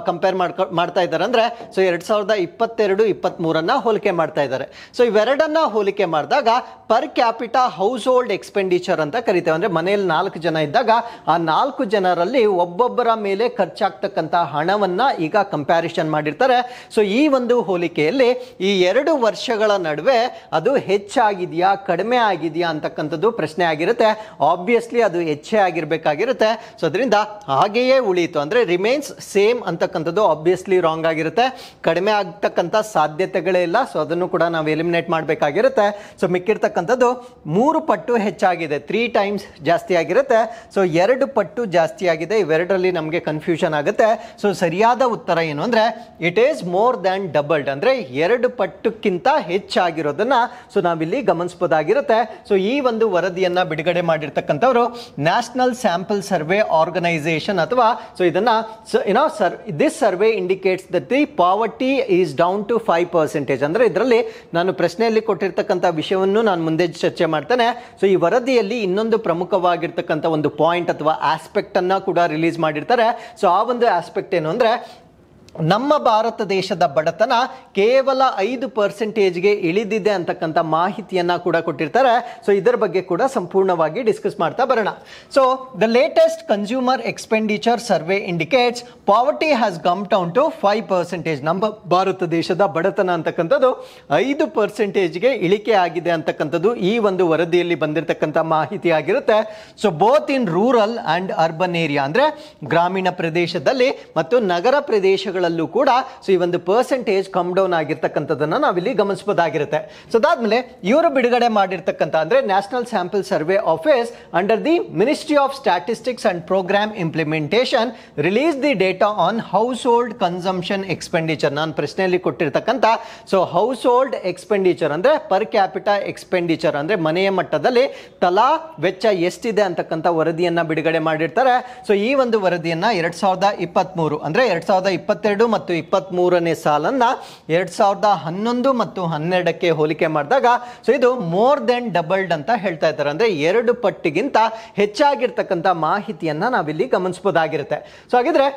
ಕಂಪೇರ್ ಮಾಡ್ತಾ ಇದ್ದಾರೆ ಅಂದ್ರೆ ಸೊ 2022-23 ಹೋಲಿಕೆ ಮಾಡ್ತಾ ಇದ್ದಾರೆ. ಸೊ ಇವೆರಡನ್ನ ಹೋಲಿಕೆ ಮಾಡಿದಾಗ per capita house hold expenditure ಅಂತ ಕರಿತೇವೆ. ಅಂದ್ರೆ ಮನೆಯಲ್ಲಿ 4 ಜನ ಇದ್ದಾಗ ಆ 4 ಜನರಲ್ಲಿ ಒಬ್ಬೊಬ್ಬರ ಮೇಲೆ ಖರ್ಚಾಗ್ತಕ್ಕಂಥ ಹಣವನ್ನ ಈಗ ಕಂಪ್ಯಾರಿಸನ್ ಮಾಡಿರ್ತಾರೆ. ಸೊ ಈ ಒಂದು ಹೋಲಿಕೆಯಲ್ಲಿ ಈ 2 ವರ್ಷಗಳ ನಡುವೆ ಅದು ಹೆಚ್ಚಾಗಿದೆಯಾ ಕಡಿಮೆ ಆಗಿದೆಯಾ ಅಂತಕ್ಕಂಥದ್ದು ಪ್ರಶ್ನೆ ಆಗಿರುತ್ತೆ. ಆಬ್ವಿಯಸ್ಲಿ ಅದು ಹೆಚ್ಚೇ ಆಗಿರ್ಬೇಕಾಗಿರುತ್ತೆ. ಸೊ ಅದರಿಂದ ಹಾಗೆಯೇ ಉಳಿಯಿತು ಅಂದ್ರೆ ರಿಮೈನ್ಸ್ ಸೇಮ್ ಅಂತಕ್ಕಂಥದ್ದು ಆಬ್ವಿಯಸ್ಲಿ ರಾಂಗ್ ಆಗಿರುತ್ತೆ. ಕಡಿಮೆ ಆಗ್ತಕ್ಕಂಥ ಸಾಧ್ಯತೆಗಳೇ ಇಲ್ಲ. ಸೊ ಅದನ್ನು ಕೂಡ ನಾವು ಎಲಿಮಿನೇಟ್ ಮಾಡಬೇಕಾಗಿರುತ್ತೆ. ಸೊ ಮಿಕ್ಕಿರ್ತಕ್ಕಂಥದ್ದು 3 ಪಟ್ಟು ಹೆಚ್ಚಾಗಿದೆ, 3 ಟೈಮ್ಸ್ ಜಾಸ್ತಿ ಆಗಿರುತ್ತೆ. ಸೊ 2 ಪಟ್ಟು ಜಾಸ್ತಿ ಆಗಿದೆ. ಇವೆರಡರಲ್ಲಿ ನಮಗೆ ಕನ್ಫ್ಯೂಷನ್ ಆಗುತ್ತೆ. ಸೊ ಸರಿಯಾದ ಉತ್ತರ ಏನು ಅಂದ್ರೆ it is more than doubled, ಅಂದ್ರೆ 2 ಪಟ್ಟಕ್ಕಿಂತ ಹೆಚ್ಚಾಗಿರೋದನ್ನ ಸೊ ನಾವಿಲ್ಲಿ ಗಮನಿಸಬಹುದಾಗಿರುತ್ತೆ. ಸೊ ಈ ಒಂದು ವರದಿಯನ್ನ ಬಿಡುಗಡೆ ಮಾಡಿರ್ತಕ್ಕಂಥವ್ರು ನ್ಯಾಷನಲ್ ಸ್ಯಾಂಪಲ್ ಸರ್ವೆ ಆರ್ಗನೈಸೇಷನ್ ಅಥವಾ ಸೊ ಇದನ್ನ this survey indicates that the poverty is down to 5%. ಅಂದ್ರೆ ಇದರಲ್ಲಿ ನಾನು ಪ್ರಶ್ನೆಯಲ್ಲಿ ಕೊಟ್ಟಿರ್ತಕ್ಕಂಥ ವಿಷಯವನ್ನು ನಾನು ಮುಂದೆ ಚರ್ಚೆ ಮಾಡ್ತೇನೆ. ಸೊ ಈ ವರದಿಯಲ್ಲಿ ಇನ್ನೊಂದು ಪ್ರಮುಖವಾಗಿರ್ತಕ್ಕಂಥ ಒಂದು ಪಾಯಿಂಟ್ ಅಥವಾ ಆಸ್ಪೆಕ್ಟ್ ಅನ್ನ ಕೂಡ ರಿಲೀಸ್ ಮಾಡಿರ್ತಾರೆ. ಸೊ ಆ ಒಂದು ಆಸ್ಪೆಕ್ಟ್ ಏನು ಅಂದ್ರೆ ನಮ್ಮ ಭಾರತ ದೇಶದ ಬಡತನ ಕೇವಲ 5%ಗೆ ಇಳಿದಿದೆ ಅಂತಕ್ಕಂಥ ಮಾಹಿತಿಯನ್ನ ಕೂಡ ಕೊಟ್ಟಿರ್ತಾರೆ. ಸೊ ಇದರ ಬಗ್ಗೆ ಕೂಡ ಸಂಪೂರ್ಣವಾಗಿ ಡಿಸ್ಕಸ್ ಮಾಡ್ತಾ ಬರೋಣ. So the latest consumer expenditure survey indicates poverty has come down to 5%. ನಮ್ಮ ಭಾರತ ದೇಶದ ಬಡತನ ಅಂತಕ್ಕಂಥದ್ದು 5%ಗೆ ಇಳಿಕೆ ಆಗಿದೆ ಅಂತಕ್ಕಂಥದ್ದು ಈ ಒಂದು ವರದಿಯಲ್ಲಿ ಬಂದಿರತಕ್ಕಂಥ ಮಾಹಿತಿ ಆಗಿರುತ್ತೆ. So both in rural and urban area, ಅಂದ್ರೆ ಗ್ರಾಮೀಣ ಪ್ರದೇಶದಲ್ಲಿ ಮತ್ತು ನಗರ ಪ್ರದೇಶಗಳ ಕೂಡ ಸೊ ಈ ಒಂದು ಪರ್ಸೆಂಟೇಜ್ ಕಮ್ ಡೌನ್ ಆಗಿರ್ತಕ್ಕಂಥದ್ದನ್ನ ನಾವಿಲ್ಲಿ ಗಮನಿಸಬಹುದಾಗಿರುತ್ತೆ. ಸೊ ಅದಾದ್ಮೇಲೆ ಇವರು ಬಿಡುಗಡೆ ಮಾಡಿರ್ತಕ್ಕಂಥ ಅಂದ್ರೆ national sample survey office under the ministry of statistics and programme implementation release the data on household consumption expenditure. ನಾನು ಪ್ರಶ್ನೆಯಲ್ಲಿ ಕೊಟ್ಟಿರ್ತಕ್ಕಂಥ ಸೊ ಹೌಸ್ ಹೋಲ್ಡ್ ಎಕ್ಸ್ಪೆಂಡಿಚರ್ ಅಂದ್ರೆ ಪರ್ ಕ್ಯಾಪಿಟಾ ಎಕ್ಸ್ಪೆಂಡಿಚರ್ ಅಂದ್ರೆ ಮನೆಯ ಮಟ್ಟದಲ್ಲಿ ತಲಾ ವೆಚ್ಚ ಎಷ್ಟಿದೆ ಅಂತಕ್ಕಂಥ ವರದಿಯನ್ನ ಬಿಡುಗಡೆ ಮಾಡಿರ್ತಾರೆ. ಸೊ ಈ ಒಂದು ವರದಿಯನ್ನ 2023 ಅಂದ್ರೆ 2022 ಮತ್ತು 23ನೇ ಸಾಲನ್ನ 2011 ಮತ್ತು 12ಕ್ಕೆ ಹೋಲಿಕೆ ಮಾಡಿದಾಗ ಸೊ ಇದು ಮೋರ್ ದೆನ್ ಡಬಲ್ಡ್ ಅಂತ ಹೇಳ್ತಾ ಇದ್ದಾರೆ. ಅಂದ್ರೆ 2 ಪಟ್ಟಿಗಿಂತ ಹೆಚ್ಚಾಗಿರ್ತಕ್ಕಂಥ ಮಾಹಿತಿಯನ್ನ ನಾವಿಲ್ಲಿ ಗಮನಿಸಬಹುದಾಗಿರುತ್ತೆ. ಸೊ ಹಾಗಿದ್ರೆ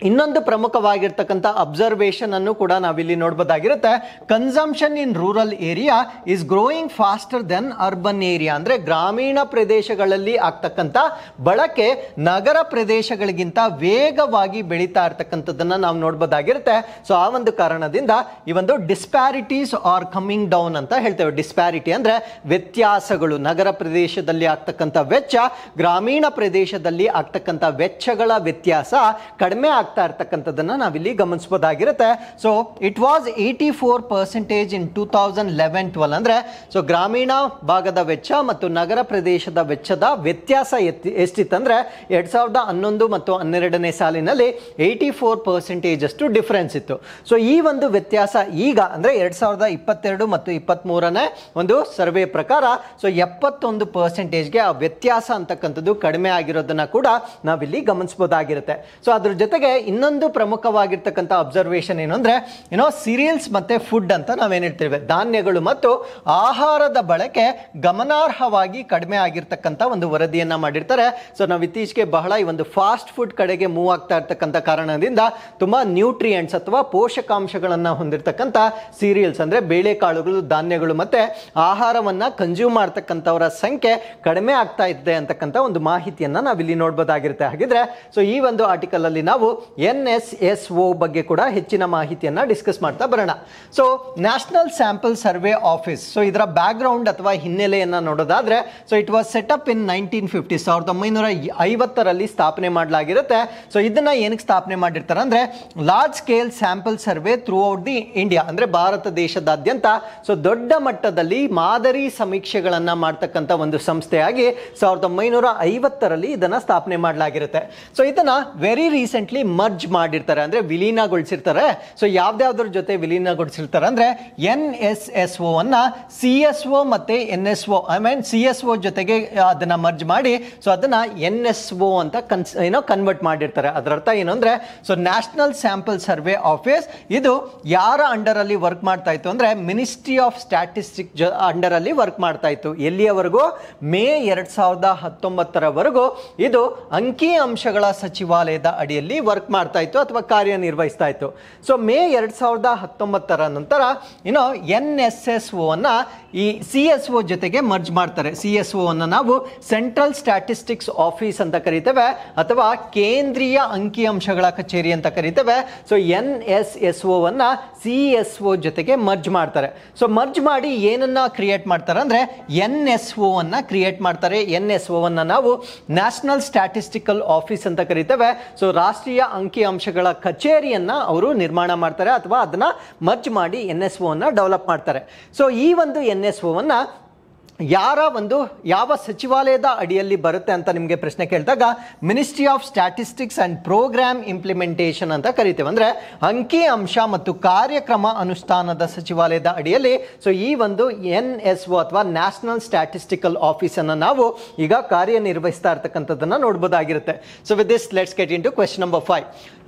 ಇನ್ನೊಂದು ಪ್ರಮುಖವಾಗಿರ್ತಕ್ಕಂಥ ಅಬ್ಸರ್ವೇಷನ್ ಅನ್ನು ಕೂಡ ನಾವಿಲ್ಲಿ ನೋಡಬಹುದಾಗಿರುತ್ತೆ. Consumption in rural area is growing faster than urban area. ಅಂದ್ರೆ ಗ್ರಾಮೀಣ ಪ್ರದೇಶಗಳಲ್ಲಿ ಆಗ್ತಕ್ಕಂಥ ಬಳಕೆ ನಗರ ಪ್ರದೇಶಗಳಿಗಿಂತ ವೇಗವಾಗಿ ಬೆಳೀತಾ ಇರ್ತಕ್ಕಂಥದ್ದನ್ನ ನಾವು ನೋಡಬಹುದಾಗಿರುತ್ತೆ. ಸೊ ಆ ಒಂದು ಕಾರಣದಿಂದ ಈ ಒಂದು ಡಿಸ್ಪ್ಯಾರಿಟೀಸ್ ಆರ್ ಕಮಿಂಗ್ ಡೌನ್ ಅಂತ ಹೇಳ್ತೇವೆ. ಡಿಸ್ಪ್ಯಾರಿಟಿ ಅಂದ್ರೆ ವ್ಯತ್ಯಾಸಗಳು, ನಗರ ಪ್ರದೇಶದಲ್ಲಿ ಆಗ್ತಕ್ಕಂಥ ವೆಚ್ಚ ಗ್ರಾಮೀಣ ಪ್ರದೇಶದಲ್ಲಿ ಆಗ್ತಕ್ಕಂಥ ವೆಚ್ಚಗಳ ವ್ಯತ್ಯಾಸ ಕಡಿಮೆ ಆಗ್ತಾ ಇರ್ತಕ್ಕಂಥದ್ದನ್ನ ನಾವಿಲ್ಲಿ ಗಮನಿಸಬಹುದಾಗಿರುತ್ತೆ. ಸೊ ಇಟ್ ವಾಸ್ 84% ಇನ್ 2011-12. ಅಂದ್ರೆ ಸೊ ಗ್ರಾಮೀಣ ಭಾಗದ ವೆಚ್ಚ ಮತ್ತು ನಗರ ಪ್ರದೇಶದ ವೆಚ್ಚದ ವ್ಯತ್ಯಾಸ ಎಷ್ಟಿತ್ತಂದ್ರೆ 2011 ಮತ್ತು 12ನೇ ಸಾಲಿನಲ್ಲಿ 84% ಅಷ್ಟು ಡಿಫರೆನ್ಸ್ ಇತ್ತು. ಸೊ ಈ ಒಂದು ವ್ಯತ್ಯಾಸ ಈಗ ಅಂದ್ರೆ 2022 ಮತ್ತು 23ನೇ ಒಂದು ಸರ್ವೆ ಪ್ರಕಾರ ಸೊ 71%ಗೆ ಆ ವ್ಯತ್ಯಾಸ ಅಂತಕ್ಕಂಥದ್ದು ಕಡಿಮೆ ಆಗಿರೋದನ್ನ ಕೂಡ ನಾವಿಲ್ಲಿ ಗಮನಿಸಬಹುದಾಗಿರುತ್ತೆ. ಸೊ ಅದ್ರ ಜೊತೆಗೆ ಇನ್ನೊಂದು ಪ್ರಮುಖವಾಗಿರ್ತಕ್ಕಂಥ ಅಬ್ಸರ್ವೇಷನ್ ಏನು ಅಂದ್ರೆ ಸೀರಿಯಲ್ಸ್ ಮತ್ತೆ ಫುಡ್ ಅಂತ ನಾವೇನ್ ಹೇಳ್ತೇವೆ, ಧಾನ್ಯಗಳು ಮತ್ತು ಆಹಾರದ ಬಳಕೆ ಗಮನಾರ್ಹವಾಗಿ ಕಡಿಮೆ ಆಗಿರ್ತಕ್ಕಂಥ ಒಂದು ವರದಿಯನ್ನ ಮಾಡಿರ್ತಾರೆ. ಸೊ ನಾವು ಇತ್ತೀಚೆಗೆ ಬಹಳ ಈ ಒಂದು ಫಾಸ್ಟ್ ಫುಡ್ ಕಡೆಗೆ ಮೂವ್ ಆಗ್ತಾ ಇರ್ತಕ್ಕಂಥ ಕಾರಣದಿಂದ ತುಂಬಾ ನ್ಯೂಟ್ರಿಯೆಂಟ್ಸ್ ಅಥವಾ ಪೋಷಕಾಂಶಗಳನ್ನ ಹೊಂದಿರತಕ್ಕಂಥ ಸೀರಿಯಲ್ಸ್ ಅಂದ್ರೆ ಬೇಳೆಕಾಳುಗಳು, ಧಾನ್ಯಗಳು ಮತ್ತೆ ಆಹಾರವನ್ನ ಕನ್ಸ್ಯೂಮ್ ಮಾಡ್ತಕ್ಕಂಥವರ ಸಂಖ್ಯೆ ಕಡಿಮೆ ಆಗ್ತಾ ಇದೆ ಅಂತಕ್ಕಂಥ ಒಂದು ಮಾಹಿತಿಯನ್ನ ನಾವಿಲ್ಲಿ ನೋಡಬಹುದಾಗಿರುತ್ತೆ. ಹಾಗಿದ್ರೆ ಸೊ ಈ ಒಂದು ಆರ್ಟಿಕಲ್ ಅಲ್ಲಿ ನಾವು NSSO ಬಗ್ಗೆ ಕೂಡ ಹೆಚ್ಚಿನ ಮಾಹಿತಿಯನ್ನ ಡಿಸ್ಕಸ್ ಮಾಡ್ತಾ ಬರೋಣ. So national sample survey office, so ಇದರ ಬ್ಯಾಕ್ ಗ್ರೌಂಡ್ ಅಥವಾ ಹಿನ್ನೆಲೆಯನ್ನ ನೋಡೋದಾದ್ರೆ so it was set up in 1950, 1950ರಲ್ಲಿ ಸ್ಥಾಪನೆ ಮಾಡಲಾಗಿರುತ್ತೆ. ಸೊ ಇದನ್ನ ಏನಕ್ಕೆ ಸ್ಥಾಪನೆ ಮಾಡಿರ್ತಾರೆ ಅಂದ್ರೆ large scale sample survey through out the India, ಅಂದ್ರೆ ಭಾರತ ದೇಶದಾದ್ಯಂತ ಸೊ ದೊಡ್ಡ ಮಟ್ಟದಲ್ಲಿ ಮಾದರಿ ಸಮೀಕ್ಷೆಗಳನ್ನ ಮಾಡ್ತಕ್ಕಂಥ ಒಂದು ಸಂಸ್ಥೆಯಾಗಿ 1950ರಲ್ಲಿ ಇದನ್ನ ಸ್ಥಾಪನೆ ಮಾಡಲಾಗಿರುತ್ತೆ. ಸೊ ಇದನ್ನ ವೆರಿ ರೀಸೆಂಟ್ಲಿ ಮರ್ಜ್ ಮಾಡಿರ್ತಾರೆ, ಅಂದ್ರೆ ವಿಲೀನಗೊಳಿಸಿರ್ತಾರೆ. ಸೊ ಯಾವ್ದಾವ್ದ್ರ ಜೊತೆ ವಿಲೀನಗೊಳಿಸಿರ್ತಾರೆ ಅಂದ್ರೆ NSSO ಅನ್ನ CSO ಮತ್ತೆ NSO, CSO ಜೊತೆಗೆ ಅದನ್ನ ಮರ್ಜ್ ಮಾಡಿ ಸೊ ಅದನ್ನ NSO ಅಂತ ಕನ್ವರ್ಟ್ ಮಾಡಿರ್ತಾರೆ. ಅದರ ಅರ್ಥ ಏನು ಅಂದ್ರೆ so national sample survey office ಇದು ಯಾರ ಅಂಡರ್ ಅಲ್ಲಿ ವರ್ಕ್ ಮಾಡ್ತಾ ಇತ್ತು ಅಂದ್ರೆ ಮಿನಿಸ್ಟ್ರಿ ಆಫ್ ಸ್ಟ್ಯಾಟಿಸ್ಟಿಕ್ ಅಂಡರ್ ಅಲ್ಲಿ ವರ್ಕ್ ಮಾಡ್ತಾ ಇತ್ತು. ಎಲ್ಲಿಯವರೆಗೂ? ಮೇ 2019ರವರೆಗೂ ಇದು ಅಂಕಿ ಅಂಶಗಳ ಸಚಿವಾಲಯದ ಅಡಿಯಲ್ಲಿ ವರ್ಕ್ ಮಾಡ್ತಾ ಇತ್ತು ಅಥವಾ ಕಾರ್ಯನಿರ್ವಹಿಸ್ತಾ ಇತ್ತು. ಸೊ ಮೇ 2019ರ ನಂತರ NSSO ಅನ್ನ ಈ CSO ಜೊತೆಗೆ ಮರ್ಜ್ ಮಾಡ್ತಾರೆ. CSO ಅನ್ನ ನಾವು ಸೆಂಟ್ರಲ್ ಸ್ಟ್ಯಾಟಿಸ್ಟಿಕ್ಸ್ ಆಫೀಸ್ ಅಂತ ಕರಿತೇವೆ ಅಥವಾ ಕೇಂದ್ರೀಯ ಅಂಕಿಅಂಶಗಳ ಕಚೇರಿ ಅಂತ ಕರಿತೇವೆ. ಸೊ NSSO ಅನ್ನ CSO ಜೊತೆಗೆ ಮರ್ಜ್ ಮಾಡ್ತಾರೆ. ಸೊ ಮರ್ಜ್ ಮಾಡಿ ಏನನ್ನ ಕ್ರಿಯೇಟ್ ಮಾಡ್ತಾರೆ ಅಂದ್ರೆ NSO ಅನ್ನ ಕ್ರಿಯೇಟ್ ಮಾಡ್ತಾರೆ. NSO ಅನ್ನ ನಾವು ನ್ಯಾಷನಲ್ ಸ್ಟ್ಯಾಟಿಸ್ಟಿಕಲ್ ಆಫೀಸ್ ಅಂತ ಕರಿತೇವೆ. ಸೊ ರಾಷ್ಟ್ರೀಯ ಅಂಕಿ ಅಂಶಗಳ ಕಚೇರಿಯನ್ನ ಅವರು ನಿರ್ಮಾಣ ಮಾಡ್ತಾರೆ ಅಥವಾ ಅದನ್ನ ಮರ್ಜ್ ಮಾಡಿ NSO ಅನ್ನ ಡೆವಲಪ್ ಮಾಡ್ತಾರೆ. ಸೊ ಈ ಒಂದು NSO ಅನ್ನ ಯಾವ ಸಚಿವಾಲಯದ ಅಡಿಯಲ್ಲಿ ಬರುತ್ತೆ ಅಂತ ನಿಮಗೆ ಪ್ರಶ್ನೆ ಕೇಳಿದಾಗ ministry of statistics and programme implementation ಅಂತ ಕರಿತೇವೆ. ಅಂದ್ರೆ ಅಂಕಿ ಅಂಶ ಮತ್ತು ಕಾರ್ಯಕ್ರಮ ಅನುಷ್ಠಾನದ ಸಚಿವಾಲಯದ ಅಡಿಯಲ್ಲಿ ಸೊ ಈ ಒಂದು NSO ಅಥವಾ ನ್ಯಾಷನಲ್ ಸ್ಟ್ಯಾಟಿಸ್ಟಿಕಲ್ ಆಫೀಸ್ ಅನ್ನು ನಾವು ಈಗ ಕಾರ್ಯನಿರ್ವಹಿಸ್ತಾ ಇರ್ತಕ್ಕಂಥದ್ದನ್ನ ನೋಡಬಹುದಾಗಿರುತ್ತೆ. So with this let's get in to question number 5.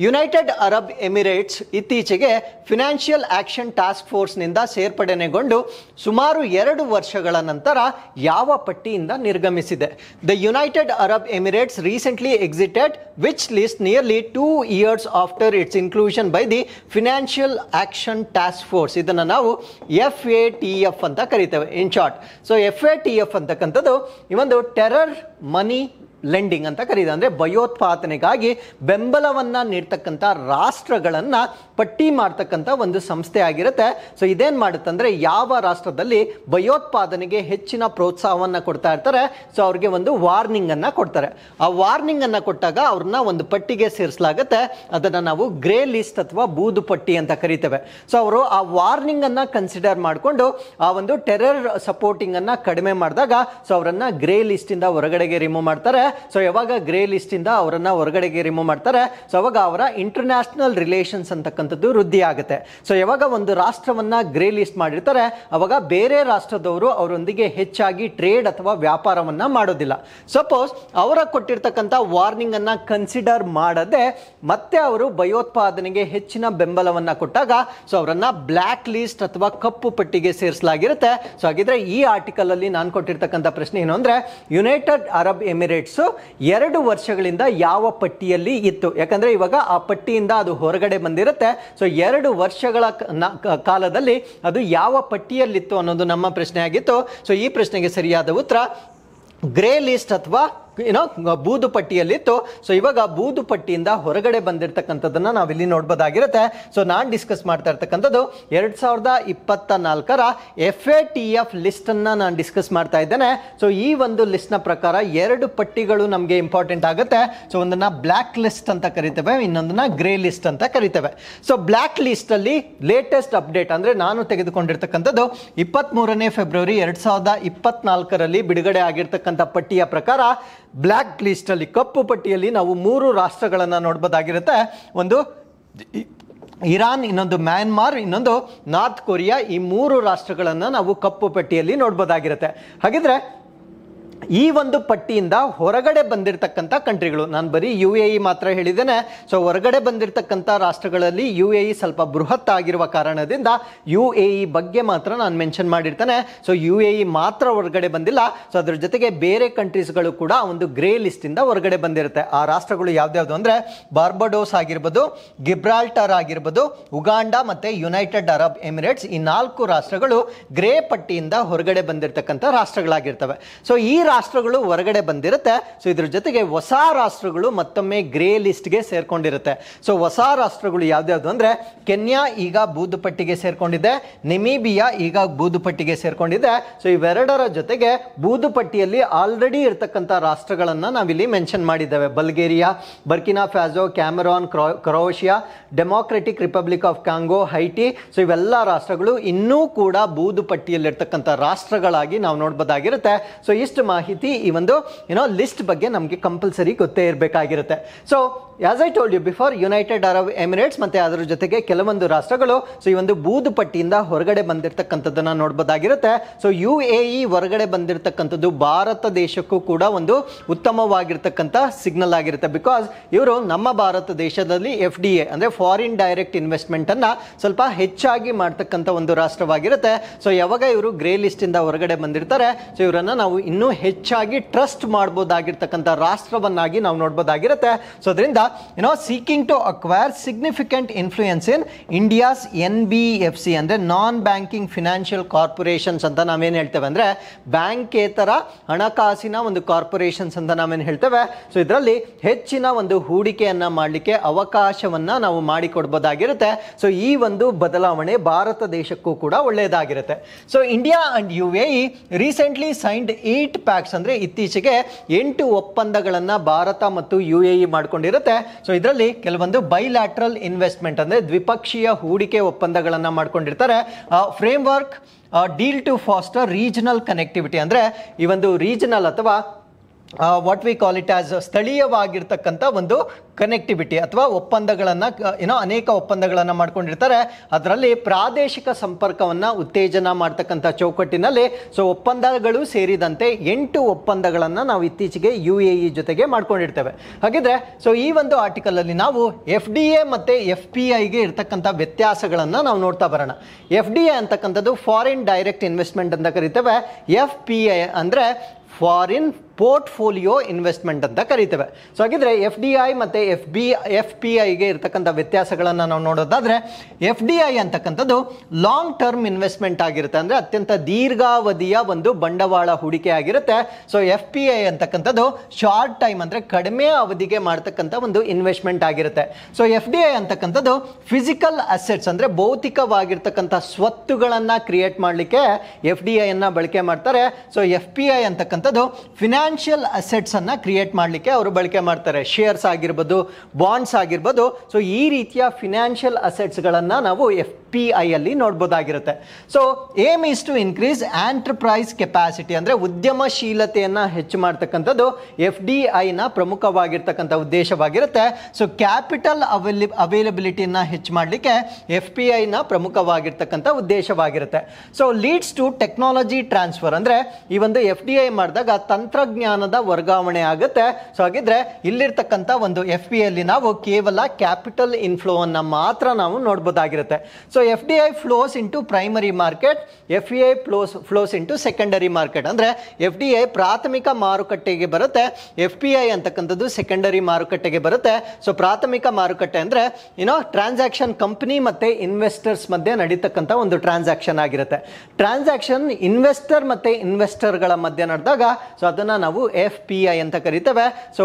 United Arab Emirates ಇತ್ತೀಚೆಗೆ ಫಿನಾನ್ಷಿಯಲ್ ಆಕ್ಷನ್ ಟಾಸ್ಕ್ ಫೋರ್ಸ್ ನಿಂದ ಸೇರ್ಪಡೆಗೊಂಡು ಸುಮಾರು 2 ವರ್ಷಗಳ ನಂತರ ಯಾವ ಪಟ್ಟಿಯಿಂದ ನಿರ್ಗಮಿಸಿದೆ? The United Arab Emirates recently exited which list nearly 2 years after its inclusion by the financial action task force. ಇದನ್ನು ನಾವು FATF ಅಂತ ಕರಿತೇವೆ ಇನ್ ಶಾರ್ಟ್. ಸೊ FATF ಅಂತಕ್ಕಂಥದ್ದು ಈ ಒಂದು ಟೆರರ್ ಮನಿ ಲೆಂಡಿಂಗ್ ಅಂತ ಕರೀತಾರೆ. ಅಂದರೆ ಭಯೋತ್ಪಾದನೆಗಾಗಿ ಬೆಂಬಲವನ್ನ ನೀಡ್ತಕ್ಕಂಥ ರಾಷ್ಟ್ರಗಳನ್ನ ಪಟ್ಟಿ ಮಾಡ್ತಕ್ಕಂಥ ಒಂದು ಸಂಸ್ಥೆ ಆಗಿರುತ್ತೆ. ಸೊ ಇದೇನ್ ಮಾಡುತ್ತೆ ಅಂದ್ರೆ ಯಾವ ರಾಷ್ಟ್ರದಲ್ಲಿ ಭಯೋತ್ಪಾದನೆಗೆ ಹೆಚ್ಚಿನ ಪ್ರೋತ್ಸಾಹವನ್ನ ಕೊಡ್ತಾ ಇರ್ತಾರೆ ಸೊ ಅವ್ರಿಗೆ ಒಂದು ವಾರ್ನಿಂಗ್ ಅನ್ನ ಕೊಡ್ತಾರೆ. ಆ ವಾರ್ನಿಂಗ್ ಅನ್ನ ಕೊಟ್ಟಾಗ ಅವ್ರನ್ನ ಒಂದು ಪಟ್ಟಿಗೆ ಸೇರಿಸಲಾಗುತ್ತೆ. ಅದನ್ನ ನಾವು ಗ್ರೇ ಲಿಸ್ಟ್ ಅಥವಾ ಬೂದು ಪಟ್ಟಿ ಅಂತ ಕರಿತೇವೆ. ಸೊ ಅವರು ಆ ವಾರ್ನಿಂಗ್ ಅನ್ನ ಕನ್ಸಿಡರ್ ಮಾಡಿಕೊಂಡು ಆ ಒಂದು ಟೆರರ್ ಸಪೋರ್ಟಿಂಗ್ ಅನ್ನ ಕಡಿಮೆ ಮಾಡಿದಾಗ ಸೊ ಅವರನ್ನ ಗ್ರೇ ಲಿಸ್ಟ್ ಇಂದ ಹೊರಗಡೆಗೆ ರಿಮೂವ್ ಮಾಡ್ತಾರೆ. ಸೊ ಯಾವಾಗ ಗ್ರೇ ಲಿಸ್ಟ್ ಇಂದ ಅವರನ್ನ ಹೊರಗಡೆಗೆ ರಿಮೂವ್ ಮಾಡ್ತಾರೆ ಸೊ ಅವಾಗ ಅವರ ಇಂಟರ್ನ್ಯಾಷನಲ್ ರಿಲೇಷನ್ಸ್ ಅಂತಕ್ಕಂಥದ್ದು ವೃದ್ಧಿ ಆಗುತ್ತೆ. ಸೊ ಯಾವಾಗ ಒಂದು ರಾಷ್ಟ್ರವನ್ನ ಗ್ರೇ ಲಿಸ್ಟ್ ಮಾಡಿರ್ತಾರೆ ಅವಾಗ ಬೇರೆ ರಾಷ್ಟ್ರದವರು ಅವರೊಂದಿಗೆ ಹೆಚ್ಚಾಗಿ ಟ್ರೇಡ್ ಅಥವಾ ವ್ಯಾಪಾರವನ್ನ ಮಾಡೋದಿಲ್ಲ. ಸಪೋಸ್ ಅವರ ಕೊಟ್ಟಿರ್ತಕ್ಕಂಥ ವಾರ್ನಿಂಗ್ ಅನ್ನ ಕನ್ಸಿಡರ್ ಮಾಡದೆ ಮತ್ತೆ ಅವರು ಭಯೋತ್ಪಾದನೆಗೆ ಹೆಚ್ಚಿನ ಬೆಂಬಲವನ್ನ ಕೊಟ್ಟಾಗ ಸೊ ಅವರನ್ನ ಬ್ಲ್ಯಾಕ್ ಲಿಸ್ಟ್ ಅಥವಾ ಕಪ್ಪು ಪಟ್ಟಿಗೆ ಸೇರಿಸಲಾಗಿರುತ್ತೆ. ಸೊ ಹಾಗಿದ್ರೆ ಈ ಆರ್ಟಿಕಲ್ ಅಲ್ಲಿ ನಾನು ಕೊಟ್ಟಿರ್ತಕ್ಕಂಥ ಪ್ರಶ್ನೆ ಏನು ಅಂದ್ರೆ ಯುನೈಟೆಡ್ ಅರಬ್ ಎಮಿರೇಟ್ಸ್ ಅಸೆಟ್ಸ್ 2 ವರ್ಷಗಳಿಂದ ಯಾವ ಪಟ್ಟಿಯಲ್ಲಿ ಇತ್ತು, ಯಾಕಂದ್ರೆ ಇವಾಗ ಆ ಪಟ್ಟಿಯಿಂದ ಅದು ಹೊರಗಡೆ ಬಂದಿರುತ್ತೆ. ಸೊ 2 ವರ್ಷಗಳ ಕಾಲದಲ್ಲಿ ಅದು ಯಾವ ಪಟ್ಟಿಯಲ್ಲಿತ್ತು ಅನ್ನೋದು ನಮ್ಮ ಪ್ರಶ್ನೆ ಆಗಿತ್ತು. ಸೊ ಈ ಪ್ರಶ್ನೆಗೆ ಸರಿಯಾದ ಉತ್ತರ ಗ್ರೇ ಲಿಸ್ಟ್ ಅಥವಾ ಬೂದು ಪಟ್ಟಿಯಲ್ಲಿತ್ತು. ಸೊ ಇವಾಗ ಬೂದು ಪಟ್ಟಿಯಿಂದ ಹೊರಗಡೆ ಬಂದಿರತಕ್ಕಂಥದ್ದನ್ನ ನಾವಿಲ್ಲಿ ನೋಡ್ಬೋದಾಗಿರುತ್ತೆ. ಸೊ ನಾನು ಡಿಸ್ಕಸ್ ಮಾಡ್ತಾ ಇರ್ತಕ್ಕಂಥದ್ದು 2024ರ FATF ಲಿಸ್ಟ್ ಅನ್ನ ನಾನು ಡಿಸ್ಕಸ್ ಮಾಡ್ತಾ ಇದ್ದೇನೆ. ಸೊ ಈ ಒಂದು ಲಿಸ್ಟ್ ನ ಪ್ರಕಾರ 2 ಪಟ್ಟಿಗಳು ನಮಗೆ ಇಂಪಾರ್ಟೆಂಟ್ ಆಗುತ್ತೆ. ಸೊ ಒಂದನ್ನ ಬ್ಲ್ಯಾಕ್ ಲಿಸ್ಟ್ ಅಂತ ಕರಿತೇವೆ, ಇನ್ನೊಂದನ್ನ ಗ್ರೇ ಲಿಸ್ಟ್ ಅಂತ ಕರಿತೇವೆ. ಸೊ ಬ್ಲ್ಯಾಕ್ ಲಿಸ್ಟ್ ಅಲ್ಲಿ ಲೇಟೆಸ್ಟ್ ಅಪ್ಡೇಟ್ ಅಂದ್ರೆ ನಾನು ತೆಗೆದುಕೊಂಡಿರ್ತಕ್ಕಂಥದ್ದು 23ನೇ ಫೆಬ್ರವರಿ 2024ರಲ್ಲಿ ಬಿಡುಗಡೆ ಆಗಿರ್ತಕ್ಕಂಥ ಪಟ್ಟಿಯ ಪ್ರಕಾರ ಬ್ಲ್ಯಾಕ್ ಲಿಸ್ಟ್ ಅಲ್ಲಿ, ಕಪ್ಪು ಪಟ್ಟಿಯಲ್ಲಿ ನಾವು 3 ರಾಷ್ಟ್ರಗಳನ್ನು ನೋಡಬಹುದಾಗಿರುತ್ತೆ. ಒಂದು ಇರಾನ್, ಇನ್ನೊಂದು ಮ್ಯಾನ್ಮಾರ್, ಇನ್ನೊಂದು ನಾರ್ತ್ ಕೊರಿಯಾ. ಈ 3 ರಾಷ್ಟ್ರಗಳನ್ನು ನಾವು ಕಪ್ಪು ಪಟ್ಟಿಯಲ್ಲಿ ನೋಡಬಹುದಾಗಿರುತ್ತೆ. ಹಾಗಿದ್ರೆ ಈ ಒಂದು ಪಟ್ಟಿಯಿಂದ ಹೊರಗಡೆ ಬಂದಿರತಕ್ಕಂಥ ಕಂಟ್ರಿಗಳು, ನಾನು ಬರೀ UAE ಮಾತ್ರ ಹೇಳಿದ್ದೇನೆ. ಸೊ ಹೊರಗಡೆ ಬಂದಿರತಕ್ಕಂಥ ರಾಷ್ಟ್ರಗಳಲ್ಲಿ UAE ಸ್ವಲ್ಪ ಬೃಹತ್ ಆಗಿರುವ ಕಾರಣದಿಂದ UAE ಬಗ್ಗೆ ಮಾತ್ರ ನಾನು ಮೆನ್ಷನ್ ಮಾಡಿರ್ತೇನೆ. ಸೊ UAE ಮಾತ್ರ ಹೊರಗಡೆ ಬಂದಿಲ್ಲ. ಸೊ ಅದ್ರ ಜೊತೆಗೆ ಬೇರೆ ಕಂಟ್ರೀಸ್ಗಳು ಕೂಡ ಒಂದು ಗ್ರೇ ಲಿಸ್ಟ್ ಇಂದ ಹೊರಗಡೆ ಬಂದಿರುತ್ತೆ. ಆ ರಾಷ್ಟ್ರಗಳು ಯಾವ್ದ್ಯಾವ್ದು ಅಂದ್ರೆ ಬಾರ್ಬಡೋಸ್ ಆಗಿರ್ಬೋದು, ಗಿಬ್ರಾಲ್ಟರ್ ಆಗಿರ್ಬೋದು, ಉಗಾಂಡ ಮತ್ತೆ ಯುನೈಟೆಡ್ ಅರಬ್ ಎಮಿರೇಟ್ಸ್. ಈ 4 ರಾಷ್ಟ್ರಗಳು ಗ್ರೇ ಪಟ್ಟಿಯಿಂದ ಹೊರಗಡೆ ಬಂದಿರತಕ್ಕಂಥ ರಾಷ್ಟ್ರಗಳಾಗಿರ್ತವೆ. ಸೊ ಈ ರಾಷ್ಟ್ರಗಳು ಹೊರಗಡೆ ಬಂದಿರುತ್ತೆ. ಸೊ ಇದ್ರ ಜೊತೆಗೆ ಹೊಸ ರಾಷ್ಟ್ರಗಳು ಮತ್ತೊಮ್ಮೆ ಗ್ರೇ ಲಿಸ್ಟ್ಗೆ ಸೇರ್ಕೊಂಡಿರುತ್ತೆ. ಸೊ ಹೊಸ ರಾಷ್ಟ್ರಗಳು ಯಾವ್ದ್ಯಾವ್ದು ಅಂದ್ರೆ ಕೆನ್ಯಾ ಈಗ ಬೂದು ಪಟ್ಟಿಗೆ ಸೇರ್ಕೊಂಡಿದೆ, ನೆಮೀಬಿಯಾ ಈಗ ಬೂದು ಪಟ್ಟಿಗೆ ಸೇರ್ಕೊಂಡಿದೆ. ಸೊ ಇವೆರಡರ ಜೊತೆಗೆ ಬೂದು ಪಟ್ಟಿಯಲ್ಲಿ ಆಲ್ರೆಡಿ ಇರತಕ್ಕಂಥ ರಾಷ್ಟ್ರಗಳನ್ನ ನಾವಿಲ್ಲಿ ಮೆನ್ಷನ್ ಮಾಡಿದ್ದೇವೆ. Bulgaria, Burkina Faso, Cameroon, Croatia, Democratic Republic of Congo, Haiti. So ಇವೆಲ್ಲ ರಾಷ್ಟ್ರಗಳು ಇನ್ನೂ ಕೂಡ ಬೂದು ಪಟ್ಟಿಯಲ್ಲಿರ್ತಕ್ಕಂಥ ರಾಷ್ಟ್ರಗಳಾಗಿ ನಾವು ನೋಡಬಹುದಾಗಿರುತ್ತೆ. ಸೊ ಇಷ್ಟು ಮಾಹಿತಿ ಈ ಒಂದು ಲಿಸ್ಟ್ ಬಗ್ಗೆ ನಮಗೆ ಕಂಪಲ್ಸರಿ ಗೊತ್ತೇ ಇರಬೇಕಾಗಿರುತ್ತೆ. So as I told you before, United Arab Emirates ಮತ್ತೆ ಅದರ ಜೊತೆಗೆ ಕೆಲವೊಂದು ರಾಷ್ಟ್ರಗಳು ಸೊ ಈ ಒಂದು ಬೂದು ಪಟ್ಟಿಯಿಂದ ಹೊರಗಡೆ ಬಂದಿರತಕ್ಕಂಥದ್ದನ್ನ ನೋಡಬಹುದಾಗಿರುತ್ತೆ. ಸೊ UAE ಹೊರಗಡೆ ಬಂದಿರತಕ್ಕಂಥದ್ದು ಭಾರತ ದೇಶಕ್ಕೂ ಕೂಡ ಒಂದು ಉತ್ತಮವಾಗಿರ್ತಕ್ಕಂಥ ಸಿಗ್ನಲ್ ಆಗಿರುತ್ತೆ. ಬಿಕಾಸ್ ಇವರು ನಮ್ಮ ಭಾರತ ದೇಶದಲ್ಲಿ FDI ಅಂದ್ರೆ ಫಾರಿನ್ ಡೈರೆಕ್ಟ್ ಇನ್ವೆಸ್ಟ್ಮೆಂಟ್ ಅನ್ನ ಸ್ವಲ್ಪ ಹೆಚ್ಚಾಗಿ ಮಾಡ್ತಕ್ಕಂಥ ಒಂದು ರಾಷ್ಟ್ರವಾಗಿರುತ್ತೆ. ಸೊ ಯಾವಾಗ ಇವರು ಗ್ರೇ ಲಿಸ್ಟ್ ಇಂದ ಹೊರಗಡೆ ಬಂದಿರ್ತಾರೆ, ಸೊ ಇವರನ್ನ ನಾವು ಇನ್ನೂ ಹೆಚ್ಚಾಗಿ ಟ್ರಸ್ಟ್ ಮಾಡಬಹುದಾಗಿರ್ತಕ್ಕಂಥ ರಾಷ್ಟ್ರವನ್ನಾಗಿ ನಾವು ನೋಡಬಹುದಾಗಿರುತ್ತೆ. ಸೊ ಅದರಿಂದ seeking to acquire significant influence in India's NBFC ಅಂದ್ರೆ ನಾನ್ ಬ್ಯಾಂಕಿಂಗ್ ಫಿನಾನ್ಷಿಯಲ್ ಕಾರ್ಪೊರೇಷನ್ಸ್ ಅಂತ ನಾವೇನ್ ಹೇಳ್ತೇವೆ ಅಂದ್ರೆ ಬ್ಯಾಂಕೇತರ ಹಣಕಾಸಿನ ಒಂದು ಕಾರ್ಪೊರೇಷನ್ಸ್ ಅಂತ ನಾವೇನ್ ಹೇಳ್ತೇವೆ. ಸೊ ಇದರಲ್ಲಿ ಹೆಚ್ಚಿನ ಒಂದು ಹೂಡಿಕೆಯನ್ನ ಮಾಡಲಿಕ್ಕೆ ಅವಕಾಶವನ್ನ ನಾವು ಮಾಡಿಕೊಡ್ಬೋದಾಗಿರುತ್ತೆ. ಸೊ ಈ ಒಂದು ಬದಲಾವಣೆ ಭಾರತ ದೇಶಕ್ಕೂ ಕೂಡ ಒಳ್ಳೆಯದಾಗಿರುತ್ತೆ. So India and UAE recently signed 8 pacts ಅಂದ್ರೆ ಇತ್ತೀಚೆಗೆ 8 ಒಪ್ಪಂದಗಳನ್ನ ಭಾರತ ಮತ್ತು UAE ಮಾಡ್ಕೊಂಡಿರುತ್ತೆ. ಸೊ ಇದರಲ್ಲಿ ಕೆಲವೊಂದು ಬೈಲ್ಯಾಟ್ರಲ್ ಇನ್ವೆಸ್ಟ್ಮೆಂಟ್ ಅಂದ್ರೆ ದ್ವಿಪಕ್ಷೀಯ ಹೂಡಿಕೆ ಒಪ್ಪಂದಗಳನ್ನ ಮಾಡ್ಕೊಂಡಿರ್ತಾರೆ. Framework deal to foster regional connectivity ಅಂದ್ರೆ ಈ ಒಂದು ರೀಜನಲ್ ಅಥವಾ what we call it as ಸ್ಥಳೀಯವಾಗಿರ್ತಕ್ಕಂಥ ಒಂದು ಕನೆಕ್ಟಿವಿಟಿ ಅಥವಾ ಒಪ್ಪಂದಗಳನ್ನ ಅನೇಕ ಒಪ್ಪಂದಗಳನ್ನ ಮಾಡ್ಕೊಂಡಿರ್ತಾರೆ. ಅದರಲ್ಲಿ ಪ್ರಾದೇಶಿಕ ಸಂಪರ್ಕವನ್ನ ಉತ್ತೇಜನ ಮಾಡ್ತಕ್ಕಂಥ ಚೌಕಟ್ಟಿನಲ್ಲಿ ಸೊ ಒಪ್ಪಂದಗಳು ಸೇರಿದಂತೆ 8 ಒಪ್ಪಂದಗಳನ್ನ ನಾವು ಇತ್ತೀಚೆಗೆ UAE ಜೊತೆಗೆ ಮಾಡ್ಕೊಂಡಿರ್ತೇವೆ. ಹಾಗಿದ್ರೆ ಸೊ ಈ ಒಂದು ಆರ್ಟಿಕಲ್ ಅಲ್ಲಿ ನಾವು FDA ಮತ್ತೆ FPIಗೆ ಇರ್ತಕ್ಕಂಥ ವ್ಯತ್ಯಾಸಗಳನ್ನ ನಾವು ನೋಡ್ತಾ ಬರೋಣ. FDA ಅಂತಕ್ಕಂಥದ್ದು ಫಾರಿನ್ ಡೈರೆಕ್ಟ್ ಇನ್ವೆಸ್ಟ್ಮೆಂಟ್ ಅಂತ ಕರಿತೇವೆ. FPI ಅಂದ್ರೆ ಫಾರಿನ್ ಪೋರ್ಟ್ಫೋಲಿಯೋ ಇನ್ವೆಸ್ಟ್ಮೆಂಟ್ ಅಂತ ಕರಿತೇವೆ. ಸೊ ಹಾಗಿದ್ರೆ FDI ಮತ್ತೆ FPIಗೆ ಇರತಕ್ಕಂಥ ವ್ಯತ್ಯಾಸಗಳನ್ನು ನಾವು ನೋಡೋದಾದ್ರೆ FDI ಅಂತಕ್ಕಂಥದ್ದು ಲಾಂಗ್ ಟರ್ಮ್ ಇನ್ವೆಸ್ಟ್ಮೆಂಟ್ ಆಗಿರುತ್ತೆ, ಅಂದ್ರೆ ಅತ್ಯಂತ ದೀರ್ಘಾವಧಿಯ ಒಂದು ಬಂಡವಾಳ ಹೂಡಿಕೆ ಆಗಿರುತ್ತೆ. ಸೊ FPI ಅಂತಕ್ಕಂಥದ್ದು ಶಾರ್ಟ್ ಟೈಮ್ ಅಂದ್ರೆ ಕಡಿಮೆ ಅವಧಿಗೆ ಮಾಡ್ತಕ್ಕಂಥ ಒಂದು ಇನ್ವೆಸ್ಟ್ಮೆಂಟ್ ಆಗಿರುತ್ತೆ. ಸೊ FDI ಅಂತಕ್ಕಂಥದ್ದು ಫಿಸಿಕಲ್ ಅಸೆಟ್ಸ್ ಅಂದ್ರೆ ಭೌತಿಕವಾಗಿರ್ತಕ್ಕಂಥ ಸ್ವತ್ತುಗಳನ್ನ ಕ್ರಿಯೇಟ್ ಮಾಡಲಿಕ್ಕೆ FDI ಅನ್ನ ಬಳಕೆ ಮಾಡ್ತಾರೆ. ಸೊ FPI ಅಂತಕ್ಕಂಥದ್ದು ಫಿನಾನ್ಷಿಯಲ್ ಅಸೆಟ್ಸ್ ಅನ್ನ ಕ್ರಿಯೇಟ್ ಮಾಡಲಿಕ್ಕೆ ಅವರು ಬಳಕೆ ಮಾಡ್ತಾರೆ. ಶೇರ್ಸ್ ಆಗಿರ್ಬೋದು, ಬಾಂಡ್ಸ್ ಆಗಿರ್ಬೋದು. ಸೊ ಈ ರೀತಿಯ ಫಿನಾನ್ಷಿಯಲ್ ಅಸೆಟ್ಸ್ ಗಳನ್ನ ನಾವು FPI ಅಲ್ಲಿ ನೋಡಬಹುದಾಗಿರುತ್ತೆ. So aim is to increase enterprise capacity ಅಂದ್ರೆ ಉದ್ಯಮಶೀಲತೆಯನ್ನ ಹೆಚ್ಚು ಮಾಡ್ತಕ್ಕಂಥದ್ದು FDI ನ ಪ್ರಮುಖವಾಗಿರ್ತಕ್ಕಂಥ ಉದ್ದೇಶವಾಗಿರುತ್ತೆ. ಸೊ ಕ್ಯಾಪಿಟಲ್ ಅವೈಲಬಿಲಿಟಿಯನ್ನ ಹೆಚ್ಚು ಮಾಡಲಿಕ್ಕೆ FPI ನ ಪ್ರಮುಖವಾಗಿರ್ತಕ್ಕಂಥ ಉದ್ದೇಶವಾಗಿರುತ್ತೆ. So leads to technology transfer ಅಂದ್ರೆ ಈ ಒಂದು FDI ಮಾಡಿದಾಗ ತಂತ್ರಜ್ಞಾನದ ವರ್ಗಾವಣೆ ಆಗುತ್ತೆ. ಸೊ ಹಾಗಿದ್ರೆ ಇಲ್ಲಿರ್ತಕ್ಕಂಥ ಒಂದು FPI ಅಲ್ಲಿ ನಾವು ಕೇವಲ ಕ್ಯಾಪಿಟಲ್ ಇನ್ಫ್ಲೋ ಅನ್ನ ಮಾತ್ರ ನಾವು ನೋಡಬಹುದಾಗಿರುತ್ತೆ. So so FDI flows into primary market, FEI flows into secondary market. ಅಂದರೆ FDI ಪ್ರಾಥಮಿಕ ಮಾರುಕಟ್ಟೆಗೆ ಬರುತ್ತೆ, FPI ಅಂತಕ್ಕಂಥದ್ದು ಸೆಕೆಂಡರಿ ಮಾರುಕಟ್ಟೆಗೆ ಬರುತ್ತೆ. ಸೊ ಪ್ರಾಥಮಿಕ ಮಾರುಕಟ್ಟೆ ಅಂದರೆ ಟ್ರಾನ್ಸಾಕ್ಷನ್ ಕಂಪನಿ ಮತ್ತು ಇನ್ವೆಸ್ಟರ್ಸ್ ಮಧ್ಯೆ ನಡೀತಕ್ಕಂಥ ಒಂದು ಟ್ರಾನ್ಸಾಕ್ಷನ್ ಆಗಿರುತ್ತೆ. ಟ್ರಾನ್ಸಾಕ್ಷನ್ ಇನ್ವೆಸ್ಟರ್ ಮತ್ತು ಇನ್ವೆಸ್ಟರ್ಗಳ ಮಧ್ಯೆ ನಡೆದಾಗ ಸೊ ಅದನ್ನು ನಾವು FPI ಅಂತ ಕರಿತೇವೆ. ಸೊ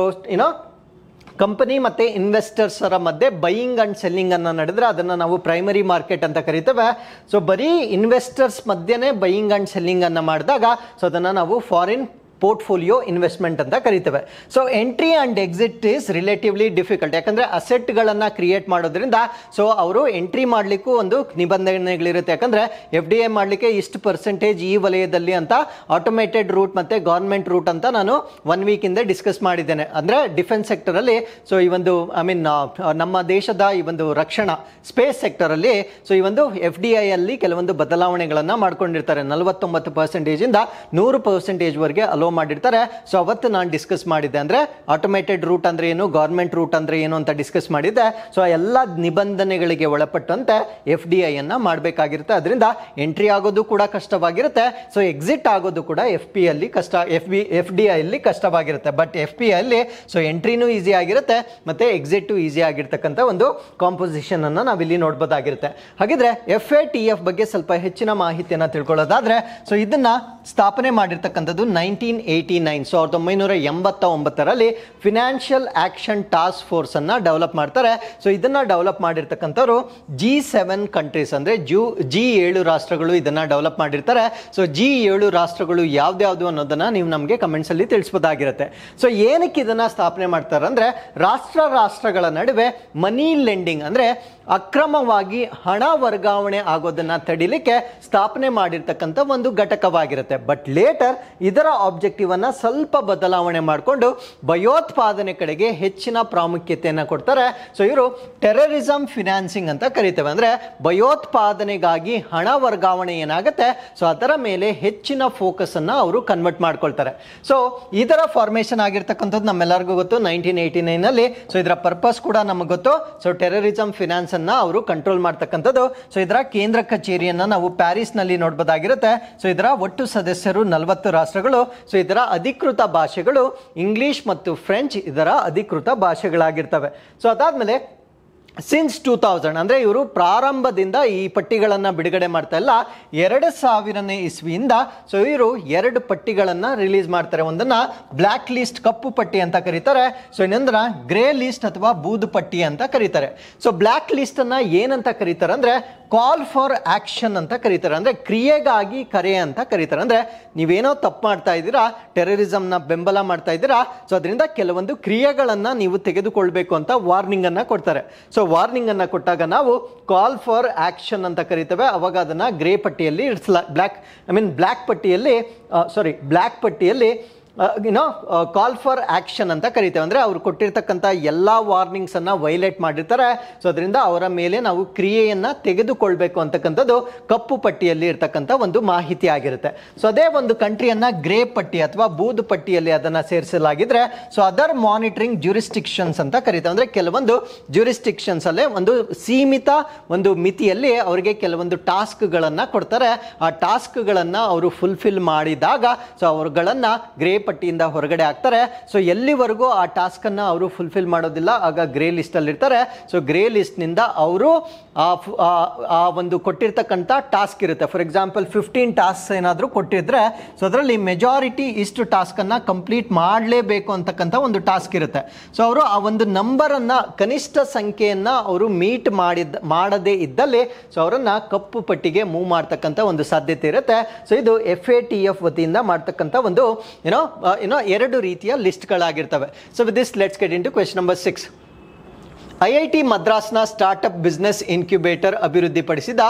ಕಂಪನಿ ಮತ್ತು ಇನ್ವೆಸ್ಟರ್ಸರ ಮಧ್ಯೆ ಬೈಯಿಂಗ್ ಆ್ಯಂಡ್ ಸೆಲ್ಲಿಂಗ್ ಅನ್ನು ನಡೆದ್ರೆ ಅದನ್ನು ನಾವು ಪ್ರೈಮರಿ ಮಾರ್ಕೆಟ್ ಅಂತ ಕರಿತೇವೆ. ಸೊ ಬರೀ ಇನ್ವೆಸ್ಟರ್ಸ್ ಮಧ್ಯೆನೇ ಬೈಯಿಂಗ್ ಆ್ಯಂಡ್ ಸೆಲ್ಲಿಂಗ್ ಅನ್ನು ಮಾಡಿದಾಗ ಸೊ ಅದನ್ನು ನಾವು ಫಾರಿನ್ ಪೋರ್ಟ್ಫೋಲಿಯೋ ಇನ್ವೆಸ್ಟ್ಮೆಂಟ್ ಅಂತ ಕರಿತೇವೆ. So entry and exit is relatively difficult. ಯಾಕಂದರೆ ಅಸೆಟ್ಗಳನ್ನು ಕ್ರಿಯೇಟ್ ಮಾಡೋದ್ರಿಂದ ಸೊ ಅವರು ಎಂಟ್ರಿ ಮಾಡಲಿಕ್ಕೂ ಒಂದು ನಿಬಂಧನೆಗಳಿರುತ್ತೆ. ಯಾಕಂದರೆ FDI ಮಾಡಲಿಕ್ಕೆ ಇಷ್ಟು ಪರ್ಸೆಂಟೇಜ್ ಈ ವಲಯದಲ್ಲಿ ಅಂತ ಆಟೋಮೇಟೆಡ್ ರೂಟ್ ಮತ್ತು ಗೌರ್ಮೆಂಟ್ ರೂಟ್ ಅಂತ ನಾನು 1 ವೀಕಿಂದ ಡಿಸ್ಕಸ್ ಮಾಡಿದ್ದೇನೆ. ಅಂದರೆ ಡಿಫೆನ್ಸ್ ಸೆಕ್ಟರಲ್ಲಿ ಸೊ ಈ ಒಂದು ನಮ್ಮ ದೇಶದ ಈ ಒಂದು ರಕ್ಷಣಾ ಸ್ಪೇಸ್ ಸೆಕ್ಟರಲ್ಲಿ ಸೊ ಈ ಒಂದು FDI ಅಲ್ಲಿ ಕೆಲವೊಂದು ಬದಲಾವಣೆಗಳನ್ನು ಮಾಡ್ಕೊಂಡಿರ್ತಾರೆ. 49%ಇಂದ 100%ವರೆಗೆ ಅಲೋ ಮಾಡಿರ್ತಾರೆ. ಸೊ ಅವತ್ತು ನಾನು ಡಿಸ್ಕಸ್ ಮಾಡಿದ್ದೆ ಅಂದರೆ ಆಟೋಮೇಟೆಡ್ ರೂಟ್ ಅಂದರೆ ಏನು, ಗೌರ್ಮೆಂಟ್ ರೂಟ್ ಅಂದರೆ ಏನು ಅಂತ ಡಿಸ್ಕಸ್ ಮಾಡಿದ್ದೆ. ಸೊ ಎಲ್ಲ ನಿಬಂಧನೆಗಳಿಗೆ ಒಳಪಟ್ಟಂತೆ FDI ಅನ್ನು ಮಾಡಬೇಕಾಗಿರುತ್ತೆ. ಅದರಿಂದ ಎಂಟ್ರಿ ಆಗೋದು ಕೂಡ ಕಷ್ಟವಾಗಿರುತ್ತೆ. ಸೊ ಎಕ್ಸಿಟ್ ಆಗೋದು ಕೂಡ FDI ಅಲ್ಲಿ ಕಷ್ಟವಾಗಿರುತ್ತೆ. ಬಟ್ FPI ಅಲ್ಲಿ ಸೊ ಎಂಟ್ರಿನೂ ಈಸಿ ಆಗಿರುತ್ತೆ ಮತ್ತು ಎಕ್ಸಿಟು ಈಸಿ ಆಗಿರ್ತಕ್ಕಂಥ ಒಂದು ಕಾಂಪೋಸಿಷನ್ ಅನ್ನು ನಾವಿಲ್ಲಿ ನೋಡ್ಬೋದಾಗಿರುತ್ತೆ. ಹಾಗಿದ್ರೆ FATF ಬಗ್ಗೆ ಸ್ವಲ್ಪ ಹೆಚ್ಚಿನ ಮಾಹಿತಿಯನ್ನು ತಿಳ್ಕೊಳ್ಳೋದಾದ್ರೆ ಸೊ ಇದನ್ನ ಸ್ಥಾಪನೆ ಮಾಡಿರ್ತಕ್ಕಂಥದ್ದು 1989 ಫಿನಾನ್ಷಿಯಲ್ ಆಕ್ಷನ್ ಟಾಸ್ಕ್ ಫೋರ್ಸ್ ಅನ್ನ ಡೆವಲಪ್ ಮಾಡ್ತಾರೆ. ಸೊ ಇದನ್ನ ಡೆವಲಪ್ ಮಾಡಿರ್ತಕ್ಕಂಥವ್ರು G7 ಕಂಟ್ರೀಸ್ ಅಂದ್ರೆ G7 ರಾಷ್ಟ್ರಗಳು ಇದನ್ನ ಡೆವಲಪ್ ಮಾಡಿರ್ತಾರೆ. ಸೊ G7 ರಾಷ್ಟ್ರಗಳು ಯಾವ್ದ್ಯಾವ್ದು ಅನ್ನೋದನ್ನ ನೀವು ನಮಗೆ ಕಮೆಂಟ್ಸ್ ಅಲ್ಲಿ ತಿಳಿಸಬಹುದಾಗಿರುತ್ತೆ. ಸೊ ಏನಕ್ಕೆ ಇದನ್ನ ಸ್ಥಾಪನೆ ಮಾಡ್ತಾರೆ ಅಂದ್ರೆ ರಾಷ್ಟ್ರಗಳ ನಡುವೆ ಮನಿ ಲೆಂಡಿಂಗ್ ಅಂದ್ರೆ ಅಕ್ರಮವಾಗಿ ಹಣ ವರ್ಗಾವಣೆ ಆಗೋದನ್ನ ತಡಿಲಿಕ್ಕೆ ಸ್ಥಾಪನೆ ಮಾಡಿರ್ತಕ್ಕಂಥ ಒಂದು ಘಟಕವಾಗಿರುತ್ತೆ. ಬಟ್ ಲೇಟರ್ ಇದರ ಆಬ್ಜೆಕ್ಟಿವ್ ಅನ್ನ ಸ್ವಲ್ಪ ಬದಲಾವಣೆ ಮಾಡಿಕೊಂಡು ಭಯೋತ್ಪಾದನೆ ಕಡೆಗೆ ಹೆಚ್ಚಿನ ಪ್ರಾಮುಖ್ಯತೆಯನ್ನು ಕೊಡ್ತಾರೆ. ಸೊ ಇವರು ಟೆರರಿಸಂ ಫಿನಾನ್ಸಿಂಗ್ ಅಂತ ಕರಿತೇವೆ. ಅಂದ್ರೆ ಭಯೋತ್ಪಾದನೆಗಾಗಿ ಹಣ ವರ್ಗಾವಣೆ ಏನಾಗುತ್ತೆ ಸೊ ಅದರ ಮೇಲೆ ಹೆಚ್ಚಿನ ಫೋಕಸ್ ಅನ್ನ ಅವರು ಕನ್ವರ್ಟ್ ಮಾಡ್ಕೊಳ್ತಾರೆ. ಸೊ ಇದರ ಫಾರ್ಮೇಶನ್ ಆಗಿರ್ತಕ್ಕಂಥದ್ದು ನಮ್ಮೆಲ್ಲರಿಗೂ ಗೊತ್ತು 1989 ಸೊ ಇದರ ಪರ್ಪಸ್ ಕೂಡ ನಮಗೆ ಗೊತ್ತು. ಸೊ ಟೆರರಿಸಂ ಫಿನಾನ್ಸ್ ಅನ್ನ ಅವರು ಕಂಟ್ರೋಲ್ ಮಾಡ್ತಕ್ಕಂಥದ್ದು. ಸೊ ಇದರ ಕೇಂದ್ರ ಕಚೇರಿಯನ್ನ ನಾವು ಪ್ಯಾರಿಸ್ ನಲ್ಲಿ ನೋಡಬಹುದಾಗಿರುತ್ತೆ. ಸೊ ಇದರ ಒಟ್ಟು ಸದಸ್ಯರು 40 ರಾಷ್ಟ್ರಗಳು. ಸೊ ಇದರ ಅಧಿಕೃತ ಭಾಷೆಗಳು ಇಂಗ್ಲಿಷ್ ಮತ್ತು ಫ್ರೆಂಚ್ ಇದರ ಅಧಿಕೃತ ಭಾಷೆಗಳಾಗಿರ್ತವೆ. ಸೊ ಅದಾದ್ಮೇಲೆ ಸಿನ್ಸ್ 2000 ಅಂದರೆ ಇವರು ಪ್ರಾರಂಭದಿಂದ ಈ ಪಟ್ಟಿಗಳನ್ನು ಬಿಡುಗಡೆ ಮಾಡ್ತಾ ಇಲ್ಲ. 2000ನೇ ಇಸ್ವಿಯಿಂದ ಸೊ ಇವರು 2 ಪಟ್ಟಿಗಳನ್ನು ರಿಲೀಸ್ ಮಾಡ್ತಾರೆ. ಒಂದನ್ನು ಬ್ಲ್ಯಾಕ್ ಲಿಸ್ಟ್ ಕಪ್ಪು ಪಟ್ಟಿ ಅಂತ ಕರೀತಾರೆ. ಸೊ ಇನ್ನೊಂದರ ಗ್ರೇ ಲಿಸ್ಟ್ ಅಥವಾ ಬೂದು ಪಟ್ಟಿ ಅಂತ ಕರೀತಾರೆ. ಸೊ ಬ್ಲ್ಯಾಕ್ ಲಿಸ್ಟನ್ನು ಏನಂತ ಕರೀತಾರೆ ಅಂದರೆ ಕಾಲ್ ಫಾರ್ ಆಕ್ಷನ್ ಅಂತ ಕರೀತಾರೆ. ಅಂದರೆ ಕ್ರಿಯೆಗಾಗಿ ಕರೆ ಅಂತ ಕರೀತಾರೆ. ಅಂದರೆ ನೀವೇನೋ ತಪ್ಪು ಮಾಡ್ತಾ ಇದ್ದೀರಾ, ಟೆರರಿಸಮ್ನ ಬೆಂಬಲ ಮಾಡ್ತಾ ಇದ್ದೀರಾ, ಸೊ ಅದರಿಂದ ಕೆಲವೊಂದು ಕ್ರಿಯೆಗಳನ್ನು ನೀವು ತೆಗೆದುಕೊಳ್ಬೇಕು ಅಂತ ವಾರ್ನಿಂಗ್ ಅನ್ನು ಕೊಡ್ತಾರೆ. ಸೊ ವಾರ್ನಿಂಗ್ ಅನ್ನು ಕೊಟ್ಟಾಗ ನಾವು ಕಾಲ್ ಫಾರ್ ಆಕ್ಷನ್ ಅಂತ ಕರಿತೇವೆ. ಅವಾಗ ಅದನ್ನು ಗ್ರೇ ಪಟ್ಟಿಯಲ್ಲಿ ಬ್ಲ್ಯಾಕ್ ಪಟ್ಟಿಯಲ್ಲಿ ಕಾಲ್ ಫಾರ್ ಆಕ್ಷನ್ ಅಂತ ಕರಿತೇವೆ. ಅಂದರೆ ಅವ್ರು ಕೊಟ್ಟಿರ್ತಕ್ಕಂಥ ಎಲ್ಲ ವಾರ್ನಿಂಗ್ಸ್ ಅನ್ನ ವೈಲೇಟ್ ಮಾಡಿರ್ತಾರೆ. ಸೊ ಅದರಿಂದ ಅವರ ಮೇಲೆ ನಾವು ಕ್ರಿಯೆಯನ್ನ ತೆಗೆದುಕೊಳ್ಬೇಕು ಅಂತಕ್ಕಂಥದ್ದು ಕಪ್ಪು ಪಟ್ಟಿಯಲ್ಲಿ ಇರ್ತಕ್ಕಂಥ ಒಂದು ಮಾಹಿತಿ ಆಗಿರುತ್ತೆ. ಸೊ ಅದೇ ಒಂದು ಕಂಟ್ರಿಯನ್ನ ಗ್ರೇ ಪಟ್ಟಿ ಅಥವಾ ಬೂದು ಪಟ್ಟಿಯಲ್ಲಿ ಅದನ್ನ ಸೇರಿಸಲಾಗಿದ್ರೆ ಸೊ ಅದರ್ ಮಾನಿಟರಿಂಗ್ ಜ್ಯೂರಿಸ್ಟಿಕ್ಷನ್ಸ್ ಅಂತ ಕರಿತೇವೆ. ಅಂದ್ರೆ ಕೆಲವೊಂದು ಜ್ಯೂರಿಸ್ಟಿಕ್ಷನ್ಸ್ ಅಲ್ಲೇ ಒಂದು ಸೀಮಿತ ಒಂದು ಮಿತಿಯಲ್ಲಿ ಅವರಿಗೆ ಕೆಲವೊಂದು ಟಾಸ್ಕ್ಗಳನ್ನ ಕೊಡ್ತಾರೆ. ಆ ಟಾಸ್ಕ್ಗಳನ್ನ ಅವರು ಫುಲ್ಫಿಲ್ ಮಾಡಿದಾಗ ಸೊ ಅವರುಗಳನ್ನ ಗ್ರೇ ಪಟ್ಟಿಯಿಂದ ಹೊರಗಡೆ ಆಗ್ತಾರೆ. ಸೊ ಎಲ್ಲಿವರೆಗೂ ಆ ಟಾಸ್ಕ್ ಅನ್ನ ಅವರು ಫುಲ್ಫಿಲ್ ಮಾಡೋದಿಲ್ಲ ಆಗ ಗ್ರೇ ಲಿಸ್ಟ್ ಅಲ್ಲಿ ಇರ್ತಾರೆ. ಸೊ ಗ್ರೇ ಲಿಸ್ಟ್ ನಿಂದ ಅವರು ಆ ಒಂದು ಕೊಟ್ಟಿರ್ತಕ್ಕಂಥ ಟಾಸ್ಕ್ ಇರುತ್ತೆ. ಫಾರ್ ಎಕ್ಸಾಂಪಲ್ 15 ಟಾಸ್ಕ್ ಏನಾದರೂ ಕೊಟ್ಟಿದ್ರೆ ಸೊ ಅದರಲ್ಲಿ ಮೆಜಾರಿಟಿ ಇಷ್ಟು ಟಾಸ್ಕ್ ಅನ್ನ ಕಂಪ್ಲೀಟ್ ಮಾಡಲೇಬೇಕು ಅಂತಕ್ಕಂಥ ಒಂದು ಟಾಸ್ಕ್ ಇರುತ್ತೆ. ಸೊ ಅವರು ಆ ಒಂದು ನಂಬರ್ ಅನ್ನ ಕನಿಷ್ಠ ಸಂಖ್ಯೆಯನ್ನ ಅವರು ಮೀಟ್ ಮಾಡದೇ ಇದ್ದಲ್ಲಿ ಸೊ ಅವರನ್ನ ಕಪ್ಪು ಪಟ್ಟಿಗೆ ಮೂವ್ ಮಾಡ್ತಕ್ಕಂಥ ಒಂದು ಸಾಧ್ಯತೆ ಇರುತ್ತೆ. ಸೊ ಇದು FATF ವತಿಯಿಂದ ಮಾಡ್ತಕ್ಕಂಥ ಒಂದು ಎರಡು ರೀತಿಯ ಲಿಸ್ಟ್ಗಳಾಗಿರ್ತವೆ. So with this let's get in to question number 6. IIT ಮದ್ರಾಸ್ನ ಸ್ಟಾರ್ಟ್ಅಪ್ ಬಿಸ್ನೆಸ್ ಇನ್ಕ್ಯುಬೇಟರ್ ಅಭಿವೃದ್ಧಿಪಡಿಸಿದ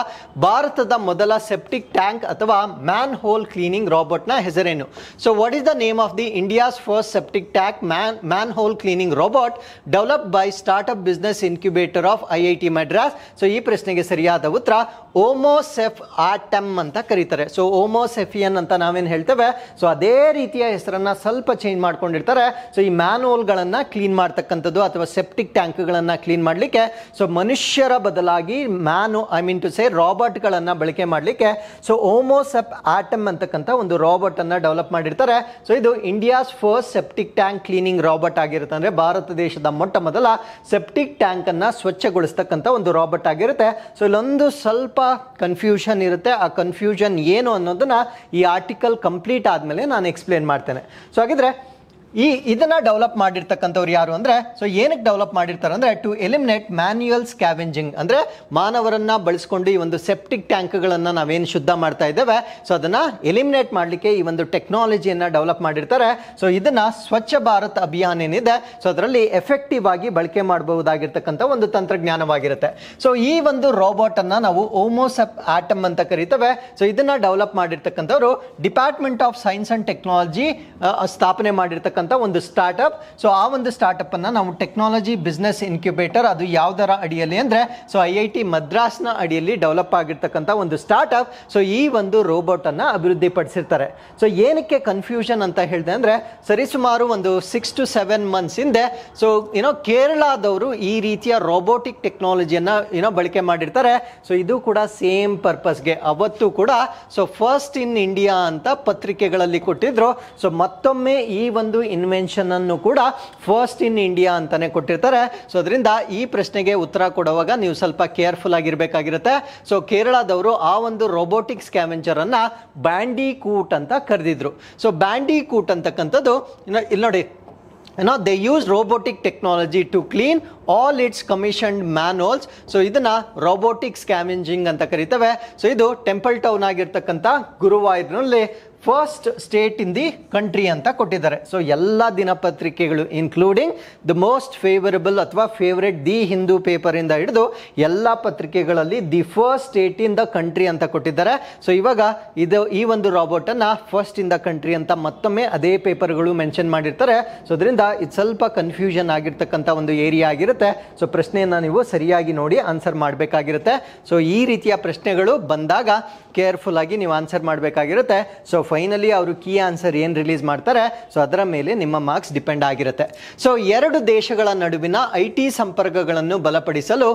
ಭಾರತದ ಮೊದಲ ಸೆಪ್ಟಿಕ್ ಟ್ಯಾಂಕ್ ಅಥವಾ ಮ್ಯಾನ್ ಹೋಲ್ ಕ್ಲೀನಿಂಗ್ ರಾಬೋಟ್ನ ಹೆಸರೇನು? So what is the name of the India's first septic tank manhole cleaning robot developed by startup business incubator of IIT Madras? So ಈ ಪ್ರಶ್ನೆಗೆ ಸರಿಯಾದ ಉತ್ತರ ಓಮೋಸೆಫ್ ಆಟಮ್ ಅಂತ ಕರೀತಾರೆ. ಸೊ ಓಮೋಸೆಫಿಯನ್ ಅಂತ ನಾವೇನು ಹೇಳ್ತೇವೆ ಸೊ ಅದೇ ರೀತಿಯ ಹೆಸರನ್ನ ಸ್ವಲ್ಪ ಚೇಂಜ್ ಮಾಡ್ಕೊಂಡಿರ್ತಾರೆ. ಸೊ ಈ ಮ್ಯಾನ್ ಹೋಲ್ಗಳನ್ನು ಕ್ಲೀನ್ ಮಾಡ್ತಕ್ಕಂಥದ್ದು ಅಥವಾ ಸೆಪ್ಟಿಕ್ ಟ್ಯಾಂಕ್ಗಳನ್ನು ಕ್ಲೀನ್ ಮಾಡಲಿಕ್ಕೆ ಸೊ ಮನುಷ್ಯರ ಬದಲಾಗಿ ರಾಬರ್ಟ್ಗಳನ್ನು ಬಳಕೆ ಮಾಡಲಿಕ್ಕೆ ಸೊ ಹೋಮೋಸೆಪ್ ಆಟಮ್ ಅಂತಕ್ಕಂಥ ಒಂದು ರಾಬರ್ಟ್ ಅನ್ನ ಡೆವಲಪ್ ಮಾಡಿರ್ತಾರೆ. ಸೊ ಇದು India's first septic tank cleaning Robert ಆಗಿರುತ್ತೆ. ಅಂದ್ರೆ ಭಾರತ ದೇಶದ ಮೊಟ್ಟ ಮೊದಲ ಸೆಪ್ಟಿಕ್ ಟ್ಯಾಂಕ್ ಅನ್ನ ಸ್ವಚ್ಛಗೊಳಿಸ್ತಕ್ಕಂಥ ಒಂದು ರಾಬರ್ಟ್ ಆಗಿರುತ್ತೆ. ಸೊ ಇಲ್ಲೊಂದು ಸ್ವಲ್ಪ ಕನ್ಫ್ಯೂಷನ್ ಇರುತ್ತೆ. ಆ ಕನ್ಫ್ಯೂಷನ್ ಏನು ಅನ್ನೋದನ್ನ ಈ ಆರ್ಟಿಕಲ್ ಕಂಪ್ಲೀಟ್ ಆದ್ಮೇಲೆ ನಾನು ಎಕ್ಸ್ಪ್ಲೇನ್ ಮಾಡ್ತೇನೆ. ಸೊ ಹಾಗಿದ್ರೆ ಇದನ್ನ ಡೆವಲಪ್ ಮಾಡಿರ್ತಕ್ಕಂಥವ್ರು ಯಾರು ಅಂದ್ರೆ, ಸೊ ಏನಕ್ಕೆ ಡೆವಲಪ್ ಮಾಡಿರ್ತಾರೆ ಅಂದ್ರೆ ಟು ಎಲಿಮಿನೇಟ್ ಮ್ಯಾನ್ಯುಯಲ್ ಸ್ಕ್ಯಾವೆಂಜಿಂಗ್, ಅಂದ್ರೆ ಮಾನವರನ್ನ ಬಳಸ್ಕೊಂಡು ಈ ಒಂದು ಸೆಪ್ಟಿಕ್ ಟ್ಯಾಂಕ್ಗಳನ್ನ ನಾವೇನು ಶುದ್ಧ ಮಾಡ್ತಾ ಇದ್ದೇವೆ ಸೊ ಅದನ್ನ ಎಲಿಮಿನೇಟ್ ಮಾಡಲಿಕ್ಕೆ ಈ ಒಂದು ಟೆಕ್ನಾಲಜಿಯನ್ನ ಡೆವಲಪ್ ಮಾಡಿರ್ತಾರೆ. ಸೊ ಇದನ್ನ ಸ್ವಚ್ಛ ಭಾರತ್ ಅಭಿಯಾನ ಏನಿದೆ ಸೊ ಅದರಲ್ಲಿ ಎಫೆಕ್ಟಿವ್ ಆಗಿ ಬಳಕೆ ಮಾಡಬಹುದಾಗಿರ್ತಕ್ಕಂಥ ಒಂದು ತಂತ್ರಜ್ಞಾನವಾಗಿರುತ್ತೆ. ಸೊ ಈ ಒಂದು ರೋಬೋಟ್ ಅನ್ನ ನಾವು ಹೋಮೋಸೆಪ್ ಆಟಮ್ ಅಂತ ಕರಿತೇವೆ. ಸೊ ಇದನ್ನ ಡೆವಲಪ್ ಮಾಡಿರ್ತಕ್ಕಂಥವ್ರು department of science and technology ಸ್ಥಾಪನೆ ಮಾಡಿರ್ತಕ್ಕಂಥ ಒಂದು ಸ್ಟಾರ್ಟ್ಅಪ್. ಸೊ ಆ ಒಂದು ಸ್ಟಾರ್ಟ್ಅಪ್ ಅನ್ನ ನಾವು ಟೆಕ್ನಾಲಜಿ ಬಿಸ್ನೆಸ್ ಇನ್ಕ್ಯುಬೇಟರ್, ಅದು ಯಾವುದರ ಅಡಿಯಲ್ಲಿ ಅಂದ್ರೆ ಸೊ IIT ಮದ್ರಾಸ್ನ ಅಡಿಯಲ್ಲಿ ಡೆವಲಪ್ ಆಗಿರ್ತಕ್ಕಂಥ ಒಂದು ಸ್ಟಾರ್ಟ್ಅಪ್. ಸೊ ಈ ಒಂದು ರೋಬೋಟ್ ಅನ್ನ ಅಭಿವೃದ್ಧಿ ಪಡಿಸಿರ್ತಾರೆ. ಸೊ ಏನಕ್ಕೆ ಕನ್ಫ್ಯೂಷನ್ ಅಂತ ಹೇಳಿದೆ ಅಂದ್ರೆ, ಸರಿಸುಮಾರು ಒಂದು 6 to 7 months ಹಿಂದೆ ಸೊ ಕೇರಳದವರು ಈ ರೀತಿಯ ರೋಬೋಟಿಕ್ ಟೆಕ್ನಾಲಜಿಯನ್ನ ಬಳಕೆ ಮಾಡಿರ್ತಾರೆ. ಸೊ ಇದು ಕೂಡ ಸೇಮ್ ಪರ್ಪಸ್ಗೆ ಅವತ್ತು ಕೂಡ ಸೊ ಫಸ್ಟ್ ಇನ್ ಇಂಡಿಯಾ ಅಂತ ಪತ್ರಿಕೆಗಳಲ್ಲಿ ಕೊಟ್ಟಿದ್ರು. ಸೊ ಮತ್ತೊಮ್ಮೆ ಈ ಒಂದು ಇನ್ವೆನ್ಷನ್ ಅನ್ನು ಕೂಡ ಫಸ್ಟ್ ಇನ್ ಇಂಡಿಯಾ ಅಂತಾನೆ ಕೊಟ್ಟಿರ್ತಾರೆ. ಸೊ ಅದರಿಂದ ಈ ಪ್ರಶ್ನೆಗೆ ಉತ್ತರ ಕೊಡುವಾಗ ನೀವು ಸ್ವಲ್ಪ ಕೇರ್ಫುಲ್ ಆಗಿರ್ಬೇಕಾಗಿರುತ್ತೆ. ಸೊ ಕೇರಳದವರು ಆ ಒಂದು ರೋಬೋಟಿಕ್ ಸ್ಕ್ಯಾವೆಂಜರ್ ಅನ್ನ ಬ್ಯಾಂಡಿಕೂಟ್ ಅಂತ ಕರೆದಿದ್ರು. ಸೊ ಬ್ಯಾಂಡಿಕೂಟ್ ಅಂತಕ್ಕಂಥದ್ದು ಇಲ್ಲಿ ನೋಡಿ, they use robotic technology to clean all its commissioned manuals. So ಇದನ್ನ robotic scavenging ಅಂತ ಕರೀತೇವೆ. ಸೊ ಇದು ಟೆಂಪಲ್ ಟೌನ್ ಆಗಿರ್ತಕ್ಕಂಥ ಗುರುವಾಯೂರಿನಲ್ಲಿ first state in the country ಅಂತ ಕೊಟ್ಟಿದ್ದಾರೆ. ಸೊ ಎಲ್ಲ ದಿನಪತ್ರಿಕೆಗಳು ಇನ್ಕ್ಲೂಡಿಂಗ್ ದ ಮೋಸ್ಟ್ ಫೇವರಬಲ್ ಅಥವಾ ಫೇವರೇಟ್ ದಿ ಹಿಂದೂ ಪೇಪರ್ ಇಂದ ಹಿಡಿದು ಎಲ್ಲ ಪತ್ರಿಕೆಗಳಲ್ಲಿ the first state in the country ಅಂತ ಕೊಟ್ಟಿದ್ದಾರೆ. ಸೊ ಇವಾಗ ಈ ಒಂದು ರಾಬೋಟ್ ಅನ್ನ ಫಸ್ಟ್ ಇನ್ ದ ಕಂಟ್ರಿ ಅಂತ ಮತ್ತೊಮ್ಮೆ ಅದೇ ಪೇಪರ್ಗಳು ಮೆನ್ಷನ್ ಮಾಡಿರ್ತಾರೆ. ಸೊ ಅದರಿಂದ ಇದು ಸ್ವಲ್ಪ ಕನ್ಫ್ಯೂಷನ್ ಆಗಿರ್ತಕ್ಕಂಥ ಒಂದು ಏರಿಯಾ ಆಗಿರುತ್ತೆ. ಸೊ ಪ್ರಶ್ನೆಯನ್ನ ನೀವು ಸರಿಯಾಗಿ ನೋಡಿ ಆನ್ಸರ್ ಮಾಡಬೇಕಾಗಿರುತ್ತೆ. ಸೊ ಈ ರೀತಿಯ ಪ್ರಶ್ನೆಗಳು ಬಂದಾಗ ಕೇರ್ಫುಲ್ ಆಗಿ ನೀವು ಆನ್ಸರ್ ಮಾಡಬೇಕಾಗಿರುತ್ತೆ. ಸೊ ಫೈನಲಿ ಅವರು ಕೀ ಆನ್ಸರ್ ಏನು ರಿಲೀಸ್ ಮಾಡ್ತಾರೆ ಸೊ ಅದರ ಮೇಲೆ ನಿಮ್ಮ ಮಾರ್ಕ್ಸ್ ಡಿಪೆಂಡ್ ಆಗಿರುತ್ತೆ. ಸೊ ಎರಡು ದೇಶಗಳ ನಡುವಿನ IT ಸಂಪರ್ಕಗಳನ್ನು ಬಲಪಡಿಸಲು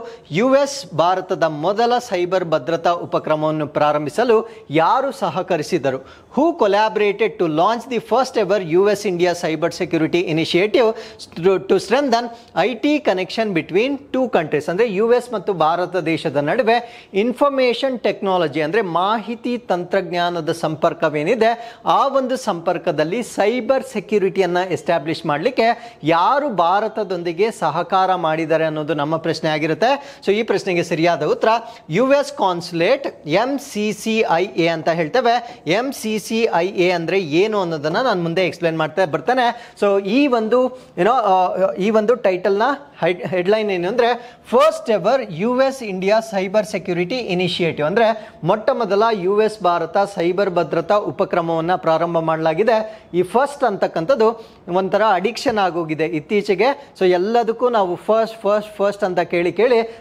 US ಭಾರತದ ಮೊದಲ ಸೈಬರ್ ಭದ್ರತಾ ಉಪಕ್ರಮವನ್ನು ಪ್ರಾರಂಭಿಸಲು ಯಾರು ಸಹಕರಿಸಿದರು? Who collaborated to launch the first ever US India cyber security initiative to strengthen IT connection between two countries. ಅಂದ್ರೆ US ಮತ್ತು ಭಾರತ ದೇಶದ ನಡುವೆ ಇನ್ಫಾರ್ಮೇಶನ್ ಟೆಕ್ನಾಲಜಿ ಅಂದ್ರೆ ಮಾಹಿತಿ ತಂತ್ರಜ್ಞಾನದ ಸಂಪರ್ಕವೇನಿದೆ ಆ ಒಂದು ಸಂಪರ್ಕದಲ್ಲಿ ಸೈಬರ್ ಸೆಕ್ಯೂರಿಟಿಯನ್ನ ಎಸ್ಟಾಬ್ಲಿಷ್ ಮಾಡಲಿಕ್ಕೆ ಯಾರು ಭಾರತದೊಂದಿಗೆ ಸಹಕಾರ ಮಾಡಿದ್ದಾರೆ ಅನ್ನೋದು ನಮ್ಮ ಪ್ರಶ್ನೆ ಆಗಿರುತ್ತೆ. ಸೊ ಈ ಪ್ರಶ್ನೆಗೆ ಸರಿಯಾದ ಉತ್ತರ US ಕಾನ್ಸುಲೇಟ್ MCCIA ಅಂತ ಹೇಳ್ತೇವೆ. MCCIA ಅಂದ್ರೆ ಏನು ಅನ್ನೋದನ್ನ ನಾನು ಮುಂದೆ ಎಕ್ಸ್ಪ್ಲೇನ್ ಮಾಡ್ತಾ ಬರ್ತೇನೆ. ಸೊ ಈ ಒಂದು ಟೈಟಲ್ ನ ಹೆಡ್ಲೈನ್ ಏನು ಅಂದ್ರೆ first ever US India cyber security initiative. ಅಂದ್ರೆ ಮೊಟ್ಟ ಮೊದಲ US ಭಾರತ ಸೈಬರ್ ಭದ್ರತಾ ಉಪಕ್ರಮವನ್ನು ಪ್ರಾರಂಭ ಮಾಡಲಾಗಿದೆ. ಈ ಫಸ್ಟ್ ಅಂತಕ್ಕಂಥದ್ದು ಒಂಥರ ಅಡಿಕ್ಷನ್ ಆಗೋಗಿದೆ ಇತ್ತೀಚೆಗೆ. ಸೊ ಎಲ್ಲದಕ್ಕೂ ನಾವು ಫಸ್ಟ್ ಅಂತ ಕೇಳಿ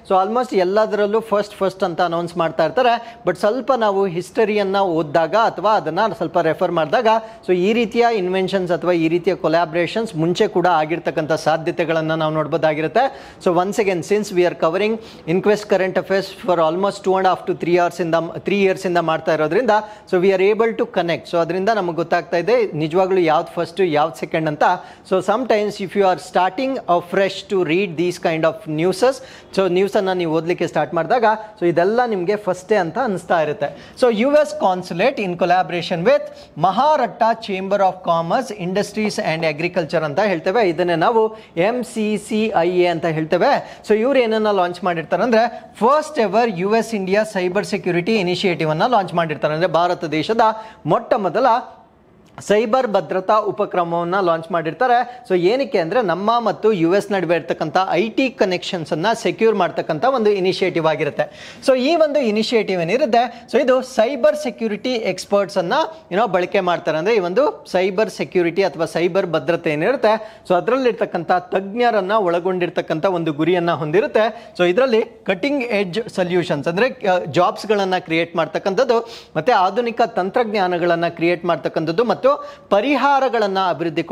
ಸೊ ಆಲ್ಮೋಸ್ಟ್ ಎಲ್ಲದರಲ್ಲೂ ಫಸ್ಟ್ ಅಂತ ಅನೌನ್ಸ್ ಮಾಡ್ತಾ ಇರ್ತಾರೆ. ಬಟ್ ಸ್ವಲ್ಪ ನಾವು ಹಿಸ್ಟರಿಯನ್ನ ಓದಿದಾಗ ಅಥವಾ ಅದನ್ನ ಸ್ವಲ್ಪ ರೆಫರ್ ಮಾಡಿದಾಗ ಸೊ ಈ ರೀತಿಯ ಇನ್ವೆನ್ಷನ್ಸ್ ಅಥವಾ ಈ ರೀತಿಯ ಕೊಲಾಬ್ರೇಷನ್ಸ್ ಮುಂಚೆ ಕೂಡ ಆಗಿರ್ತಕ್ಕಂಥ ಸಾಧ್ಯತೆಗಳನ್ನು ನಾವು ನೋಡಬಹುದಾಗಿರುತ್ತೆ. So once again since we are covering inquest current affairs for almost 2.5 to 3 years ಇಂದ ಮಾಡ್ತಾ ಇರೋದ್ರಿಂದ so we are able to connect. So ಅದರಿಂದ ನಮಗೆ ಗೊತ್ತಾಗ್ತಾ ಇದೆ ನಿಜವಾಗ್ಲೂ ಯಾವ್ದು ಫಸ್ಟ್ ಯಾವ್ದು ಸೆಕೆಂಡ್ ಅಂತ. So sometimes if you are starting fresh to read these kind of newses, so news ಅನ್ನ ನೀವು ಓದಲಿಕ್ಕೆ ಸ್ಟಾರ್ಟ್ ಮಾಡಿದಾಗ ಸೊ ಇದೆಲ್ಲ ನಿಮಗೆ ಫಸ್ಟೇ ಅಂತ ಅನಿಸ್ತಾ ಇರುತ್ತೆ. So US consulate in collaboration with Maharashtra chamber of commerce industries and agriculture ಅಂತ ಹೇಳ್ತೇವೆ. ಇದನ್ನೇ ನಾವು MCCIA ಅಂತ ಹೇಳ್ತೇವೆ. ಸೊ ಇವ್ರು ಏನನ್ನ ಲಾಂಚ್ ಮಾಡಿರ್ತಾರೆ ಅಂದ್ರೆ first ever US India cyber security initiative ಅನ್ನ ಲಾಂಚ್ ಮಾಡಿರ್ತಾರೆ. ಅಂದ್ರೆ ಭಾರತ ದೇಶದ ಮೊಟ್ಟ ಮೊದಲ ಸೈಬರ್ ಭದ್ರತಾ ಉಪಕ್ರಮವನ್ನು ಲಾಂಚ್ ಮಾಡಿರ್ತಾರೆ. ಸೊ ಏನಕ್ಕೆ ಅಂದರೆ ನಮ್ಮ ಮತ್ತು US ನಡುವೆ ಇರ್ತಕ್ಕಂಥ IT ಕನೆಕ್ಷನ್ಸ್ ಅನ್ನ ಸೆಕ್ಯೂರ್ ಮಾಡ್ತಕ್ಕಂಥ ಒಂದು ಇನಿಷಿಯೇಟಿವ್ ಆಗಿರುತ್ತೆ. ಸೊ ಈ ಒಂದು ಇನಿಷಿಯೇಟಿವ್ ಏನಿರುತ್ತೆ ಸೊ ಇದು ಸೈಬರ್ ಸೆಕ್ಯೂರಿಟಿ ಎಕ್ಸ್ಪರ್ಟ್ಸ್ ಅನ್ನ ಬಳಕೆ ಮಾಡ್ತಾರೆ. ಅಂದರೆ ಈ ಒಂದು ಸೈಬರ್ ಸೆಕ್ಯೂರಿಟಿ ಅಥವಾ ಸೈಬರ್ ಭದ್ರತೆ ಏನಿರುತ್ತೆ ಸೊ ಅದರಲ್ಲಿರ್ತಕ್ಕಂಥ ತಜ್ಞರನ್ನ ಒಳಗೊಂಡಿರ್ತಕ್ಕಂಥ ಒಂದು ಗುರಿಯನ್ನ ಹೊಂದಿರುತ್ತೆ. ಸೊ ಇದರಲ್ಲಿ ಕಟಿಂಗ್ ಎಡ್ಜ್ ಸೊಲ್ಯೂಷನ್ಸ್ ಅಂದರೆ ಜಾಬ್ಸ್ಗಳನ್ನು ಕ್ರಿಯೇಟ್ ಮಾಡ್ತಕ್ಕಂಥದ್ದು ಮತ್ತೆ ಆಧುನಿಕ ತಂತ್ರಜ್ಞಾನಗಳನ್ನು ಕ್ರಿಯೇಟ್ ಮಾಡ್ತಕ್ಕಂಥದ್ದು ಮತ್ತು ಮತ್ತು ಪರಿಹಾರಗಳನ್ನು ಅಭಿವೃದ್ಧಿ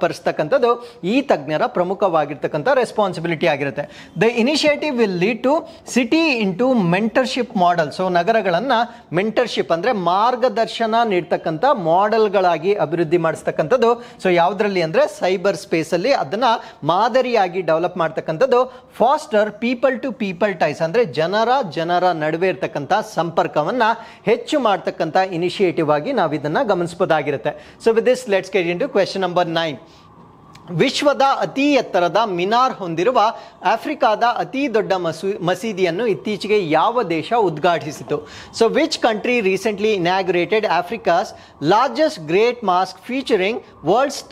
ಪಡಿಸ್ತಕ್ಕಂಥದ್ದು ಈ ತಜ್ಞರ ಪ್ರಮುಖವಾಗಿರ್ತಕ್ಕಂಥ ರೆಸ್ಪಾನ್ಸಿಬಿಲಿಟಿ ಆಗಿರುತ್ತೆ. The initiative will lead to city into mentorship model. So ನಗರಗಳನ್ನು ಮೆಂಟರ್ಶಿಪ್ ಅಂದರೆ ಮಾರ್ಗದರ್ಶನ ನೀಡ್ತಕ್ಕಂಥ ಮಾಡೆಲ್ಗಳಾಗಿ ಅಭಿವೃದ್ಧಿ ಮಾಡಿಸ್ತಕ್ಕಂಥದ್ದು. ಸೊ ಯಾವುದರಲ್ಲಿ ಅಂದರೆ ಸೈಬರ್ ಸ್ಪೇಸಲ್ಲಿ ಅದನ್ನು ಮಾದರಿಯಾಗಿ ಡೆವಲಪ್ ಮಾಡ್ತಕ್ಕಂಥದ್ದು. Foster people to people ties ಅಂದರೆ ಜನರ ನಡುವೆ ಇರ್ತಕ್ಕಂಥ ಸಂಪರ್ಕವನ್ನು ಹೆಚ್ಚು ಮಾಡ್ತಕ್ಕಂಥ ಇನಿಷಿಯೇಟಿವ್ ಆಗಿ ನಾವು ಇದನ್ನು ಗಮನಿಸಬಹುದಾಗಿರುತ್ತೆ. So with this let's get into question number 9. ವಿಶ್ವದ ಅತಿ ಎತ್ತರದ ಮಿನಾರ್ ಹೊಂದಿರುವ ಆಫ್ರಿಕಾದ ಅತಿ ದೊಡ್ಡ ಮಸೀದಿಯನ್ನು ಇತ್ತೀಚೆಗೆ ಯಾವ ದೇಶ ಉದ್ಘಾಟಿಸಿತು? So which country recently inaugurated Africa's largest great mosque featuring world's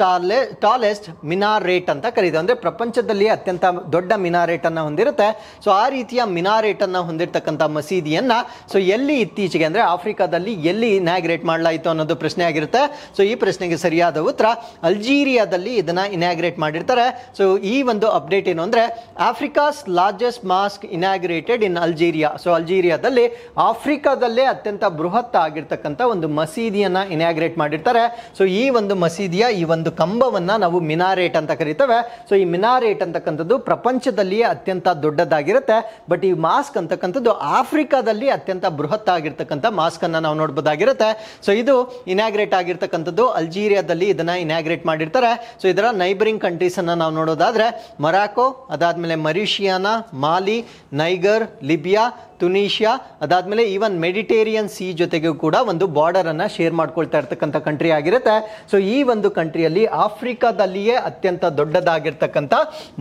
tallest minaret ಅಂತ ಕರೀತಾರೆ. ಅಂದರೆ ಪ್ರಪಂಚದಲ್ಲಿ ಅತ್ಯಂತ ದೊಡ್ಡ ಮಿನಾರೇಟನ್ನು ಹೊಂದಿರುತ್ತೆ. ಸೊ ಆ ರೀತಿಯ ಮಿನಾರೇಟನ್ನು ಹೊಂದಿರತಕ್ಕಂಥ ಮಸೀದಿಯನ್ನು ಸೊ ಎಲ್ಲಿ ಇತ್ತೀಚೆಗೆ ಅಂದರೆ ಆಫ್ರಿಕಾದಲ್ಲಿ ಎಲ್ಲಿ ಇನಾಗ್ರೇಟ್ ಮಾಡಲಾಯಿತು ಅನ್ನೋದು ಪ್ರಶ್ನೆ ಆಗಿರುತ್ತೆ. ಸೊ ಈ ಪ್ರಶ್ನೆಗೆ ಸರಿಯಾದ ಉತ್ತರ ಅಲ್ಜೀರಿಯಾದಲ್ಲಿ ಇದನ್ನು ಇನಾಗ್ರೇಟ್ ಮಾಡಿರ್ತಾರೆ. ಸೊ ಈ ಒಂದು ಅಪ್ಡೇಟ್ ಏನು ಅಂದರೆ Africa's largest mosque inaugurated in Algeria. So ಅಲ್ಜೀರಿಯಾದಲ್ಲಿ ಆಫ್ರಿಕಾದಲ್ಲೇ ಅತ್ಯಂತ ಬೃಹತ್ ಆಗಿರ್ತಕ್ಕಂಥ ಒಂದು ಮಸೀದಿಯನ್ನು ಇನಾಗ್ರೇಟ್ ಮಾಡಿರ್ತಾರೆ. ಸೊ ಈ ಒಂದು ಮಸೀದಿಯ ಈ ಒಂದು ಕಂಬವನ್ನು ನಾವು ಮಿನಾರೇಟ್ ಅಂತ ಕರಿತೇವೆ. ಸೊ ಈ ಮಿನಾರೇಟ್ ಅಂತಕ್ಕಂಥದ್ದು ಪ್ರಪಂಚದಲ್ಲಿಯೇ ಅತ್ಯಂತ ದೊಡ್ಡದಾಗಿರುತ್ತೆ. ಬಟ್ ಈ ಮಾಸ್ಕ್ ಅಂತಕ್ಕಂಥದ್ದು ಆಫ್ರಿಕಾದಲ್ಲಿ ಅತ್ಯಂತ ಬೃಹತ್ ಆಗಿರ್ತಕ್ಕಂಥ ಮಾಸ್ಕ್ ಅನ್ನು ನಾವು ನೋಡಬಹುದಾಗಿರುತ್ತೆ. ಸೊ ಇದು ಇನಾಗ್ರೇಟ್ ಆಗಿರ್ತಕ್ಕಂಥದ್ದು ಅಲ್ಜೀರಿಯಾದಲ್ಲಿ ಇದನ್ನ ಇನಾಗ್ರೇಟ್ ಮಾಡಿರ್ತಾರೆ. ಸೊ ಇದರ ನೈಬರಿಂಗ್ ಕಂಟ್ರೀಸ್ ಅನ್ನು ನಾವು ನೋಡೋದಾದ್ರೆ ಮೊರಾಕೋ, ಅದಾದ್ಮೇಲೆ ಮರಿಷಿಯಾನಾ, ಮಾಲಿ, ನೈಗರ್, ಲಿಬಿಯಾ, ತುನೀಷಿಯಾ, ಅದಾದ್ಮೇಲೆ ಈವನ್ ಮೆಡಿಟೇರಿಯನ್ ಸಿ ಜೊತೆಗೂ ಕೂಡ ಒಂದು ಬಾರ್ಡರ್ ಅನ್ನ ಶೇರ್ ಮಾಡ್ಕೊಳ್ತಾ ಇರ್ತಕ್ಕಂಥ ಕಂಟ್ರಿ ಆಗಿರುತ್ತೆ. ಸೊ ಈ ಒಂದು ಕಂಟ್ರಿಯಲ್ಲಿ ಆಫ್ರಿಕಾದಲ್ಲಿಯೇ ಅತ್ಯಂತ ದೊಡ್ಡದಾಗಿರ್ತಕ್ಕಂಥ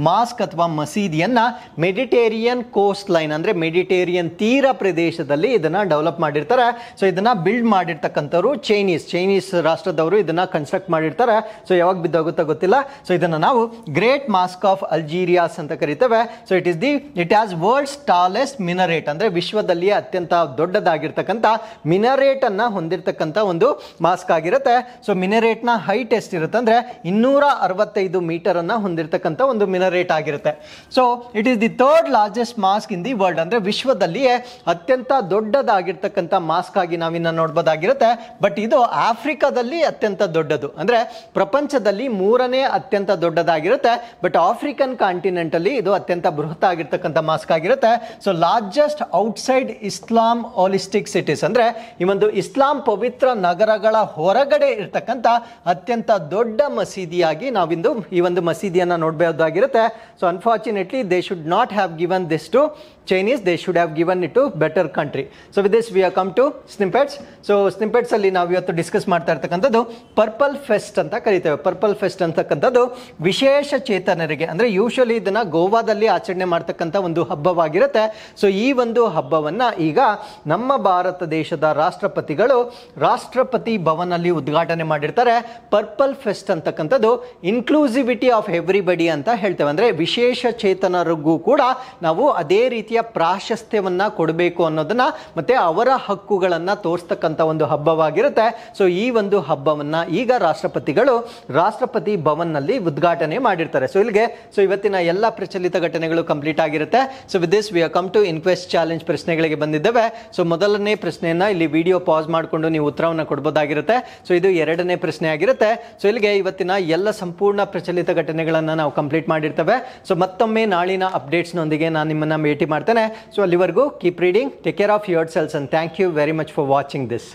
ಮಾಸ್ಕ್ ಅಥವಾ ಮಸೀದಿಯನ್ನ ಮೆಡಿಟೇರಿಯನ್ ಕೋಸ್ಟ್ ಲೈನ್ ಅಂದ್ರೆ ಮೆಡಿಟೇರಿಯನ್ ತೀರ ಪ್ರದೇಶದಲ್ಲಿ ಇದನ್ನ ಡೆವಲಪ್ ಮಾಡಿರ್ತಾರೆ. ಸೊ ಇದನ್ನ ಬಿಲ್ಡ್ ಮಾಡಿರ್ತಕ್ಕಂಥವ್ರು ಚೈನೀಸ್ ರಾಷ್ಟ್ರದವರು ಇದನ್ನ ಕನ್ಸ್ಟ್ರಕ್ಟ್ ಮಾಡಿರ್ತಾರೆ. ಸೊ ಯಾವಾಗ ಬಿದ್ದೋಗುತ್ತೋ ಗೊತ್ತಿಲ್ಲ. ಸೊ ಇದನ್ನ ನಾವು ಗ್ರೇಟ್ ಮಾಸ್ಕ್ ಆಫ್ ಅಲ್ಜೀರಿಯಾಸ್ ಅಂತ ಕರಿತೇವೆ. So it has world's tallest minaret ಅಂದ್ರೆ ವಿಶ್ವದಲ್ಲಿಯೇ ಅತ್ಯಂತ ದೊಡ್ಡದಾಗಿರ್ತಕ್ಕಂಥ ಮಿನರೇಟ್ ಅನ್ನ ಹೊಂದಿರತಕ್ಕಂಥ ಒಂದು ಮಾಸ್ಕ್ ಆಗಿರುತ್ತೆ. ಸೊ ಮಿನರೇಟ್ ನ ಹೈಟ್ ಎಷ್ಟಿರುತ್ತೆ ಅಂದ್ರೆ 265 ಮೀಟರ್ ಅನ್ನ ಹೊಂದಿರತಕ್ಕಂಥ ಒಂದು ಮಿನರೇಟ್ ಆಗಿರುತ್ತೆ. So it is the third largest mask in the world ಅಂದ್ರೆ ವಿಶ್ವದಲ್ಲಿಯೇ ಅತ್ಯಂತ ದೊಡ್ಡದಾಗಿರ್ತಕ್ಕಂಥ ಮಾಸ್ಕ್ ಆಗಿ ನಾವಿನ್ನ ನೋಡಬಹುದಾಗಿರುತ್ತೆ. ಬಟ್ ಇದು ಆಫ್ರಿಕಾದಲ್ಲಿ ಅತ್ಯಂತ ದೊಡ್ಡದು ಅಂದ್ರೆ ಪ್ರಪಂಚದಲ್ಲಿ 3ನೇ ಅತ್ಯಂತ ದೊಡ್ಡದಾಗಿರುತ್ತೆ. ಬಟ್ ಆಫ್ರಿಕನ್ ಕಾಂಟಿನೆಂಟ್ ಅಲ್ಲಿ ಇದು ಅತ್ಯಂತ ಬೃಹತ್ ಆಗಿರ್ತಕ್ಕಂಥ ಮಾಸ್ಕ್ ಆಗಿರುತ್ತೆ. ಸೊ ಲಾರ್ಜೆಸ್ಟ್ ಔಟ್ಸೈಡ್ ಇಸ್ಲಾಂ ಹೋಲಿಸ್ಟಿಕ್ ಸಿಟೀಸ್ ಅಂದ್ರೆ ಈ ಒಂದು ಇಸ್ಲಾಂ ಪವಿತ್ರ ನಗರಗಳ ಹೊರಗಡೆ ಇರ್ತಕ್ಕಂಥ ಅತ್ಯಂತ ದೊಡ್ಡ ಮಸೀದಿಯಾಗಿ ನಾವಿಂದು ಈ ಒಂದು ಮಸೀದಿಯನ್ನ ನೋಡಬಹುದಾಗಿರುತ್ತೆ. So unfortunately they should not have given this to Chinese, they should have given it to better country. So with this we have come to snippets. So snippets ಅಲ್ಲಿ ನಾವು ಇವತ್ತು ಡಿಸ್ಕಸ್ ಮಾಡ್ತಾ ಇರ್ತಕ್ಕಂಥದ್ದು ಪರ್ಪಲ್ ಫೆಸ್ಟ್ ಅಂತ ಕರಿತೇವೆ. Purple fest ಅಂತಕ್ಕಂಥದ್ದು ವಿಶೇಷ ಚೇತನರಿಗೆ ಅಂದ್ರೆ ಯೂಶುವಲಿ ಇದನ್ನ ಗೋವಾದಲ್ಲಿ ಆಚರಣೆ ಮಾಡ್ತಕ್ಕಂಥ ಒಂದು ಹಬ್ಬವಾಗಿರುತ್ತೆ. ಸೊ ಈ ಒಂದು ಹಬ್ಬವನ್ನ ಈಗ ನಮ್ಮ ಭಾರತ ದೇಶದ ರಾಷ್ಟ್ರಪತಿಗಳು ರಾಷ್ಟ್ರಪತಿ ಭವನಲ್ಲಿ ಉದ್ಘಾಟನೆ ಮಾಡಿರ್ತಾರೆ. ಪರ್ಪಲ್ ಫೆಸ್ಟ್ ಅಂತಕ್ಕಂಥದ್ದು ಇನ್ಕ್ಲೂಸಿವಿಟಿ ಆಫ್ ಎವ್ರಿಬಡಿ ಅಂತ ಹೇಳ್ತೇವೆ. ಅಂದ್ರೆ ವಿಶೇಷ ಚೇತನರಿಗೂ ಕೂಡ ನಾವು ಅದೇ ರೀತಿ ಪ್ರಾಶಸ್ತ್ಯವನ್ನ ಕೊಡಬೇಕು ಅನ್ನೋದನ್ನ ಮತ್ತೆ ಅವರ ಹಕ್ಕುಗಳನ್ನ ತೋರಿಸ್ತಕ್ಕಂಥ ಒಂದು ಹಬ್ಬವಾಗಿರುತ್ತೆ. ಸೊ ಈ ಒಂದು ಹಬ್ಬವನ್ನ ಈಗ ರಾಷ್ಟ್ರಪತಿಗಳು ರಾಷ್ಟ್ರಪತಿ ಭವನ್ ನಲ್ಲಿ ಉದ್ಘಾಟನೆ ಮಾಡಿರ್ತಾರೆ. ಸೊ ಇಲ್ಲಿಗೆ ಇವತ್ತಿನ ಎಲ್ಲ ಪ್ರಚಲಿತ ಘಟನೆಗಳು ಕಂಪ್ಲೀಟ್ ಆಗಿರುತ್ತೆ. So with this we have come to inquest challenge ಪ್ರಶ್ನೆಗಳಿಗೆ ಬಂದಿದ್ದೇವೆ. ಸೊ ಮೊದಲನೇ ಪ್ರಶ್ನೆಯನ್ನ ಇಲ್ಲಿ ವಿಡಿಯೋ ಪಾಸ್ ಮಾಡಿಕೊಂಡು ನೀವು ಉತ್ತರವನ್ನು ಕೊಡಬಹುದಾಗಿರುತ್ತೆ. ಸೊ ಇದು ಎರಡನೇ ಪ್ರಶ್ನೆ ಆಗಿರುತ್ತೆ. ಸೊ ಇಲ್ಲಿಗೆ ಇವತ್ತಿನ ಎಲ್ಲ ಸಂಪೂರ್ಣ ಪ್ರಚಲಿತ ಘಟನೆಗಳನ್ನ ನಾವು ಕಂಪ್ಲೀಟ್ ಮಾಡಿರ್ತೇವೆ. ಸೊ ಮತ್ತೊಮ್ಮೆ ನಾಳಿನ ಅಪ್ಡೇಟ್ಸ್ ನೊಂದಿಗೆ ನಾನು ನಿಮ್ಮನ್ನ ಭೇಟಿ ಮಾಡ್ತೇನೆ. ಸೊ ಅಲ್ಲಿವರೆಗೂ keep reading, take care of your selves and thank you very much for watching this.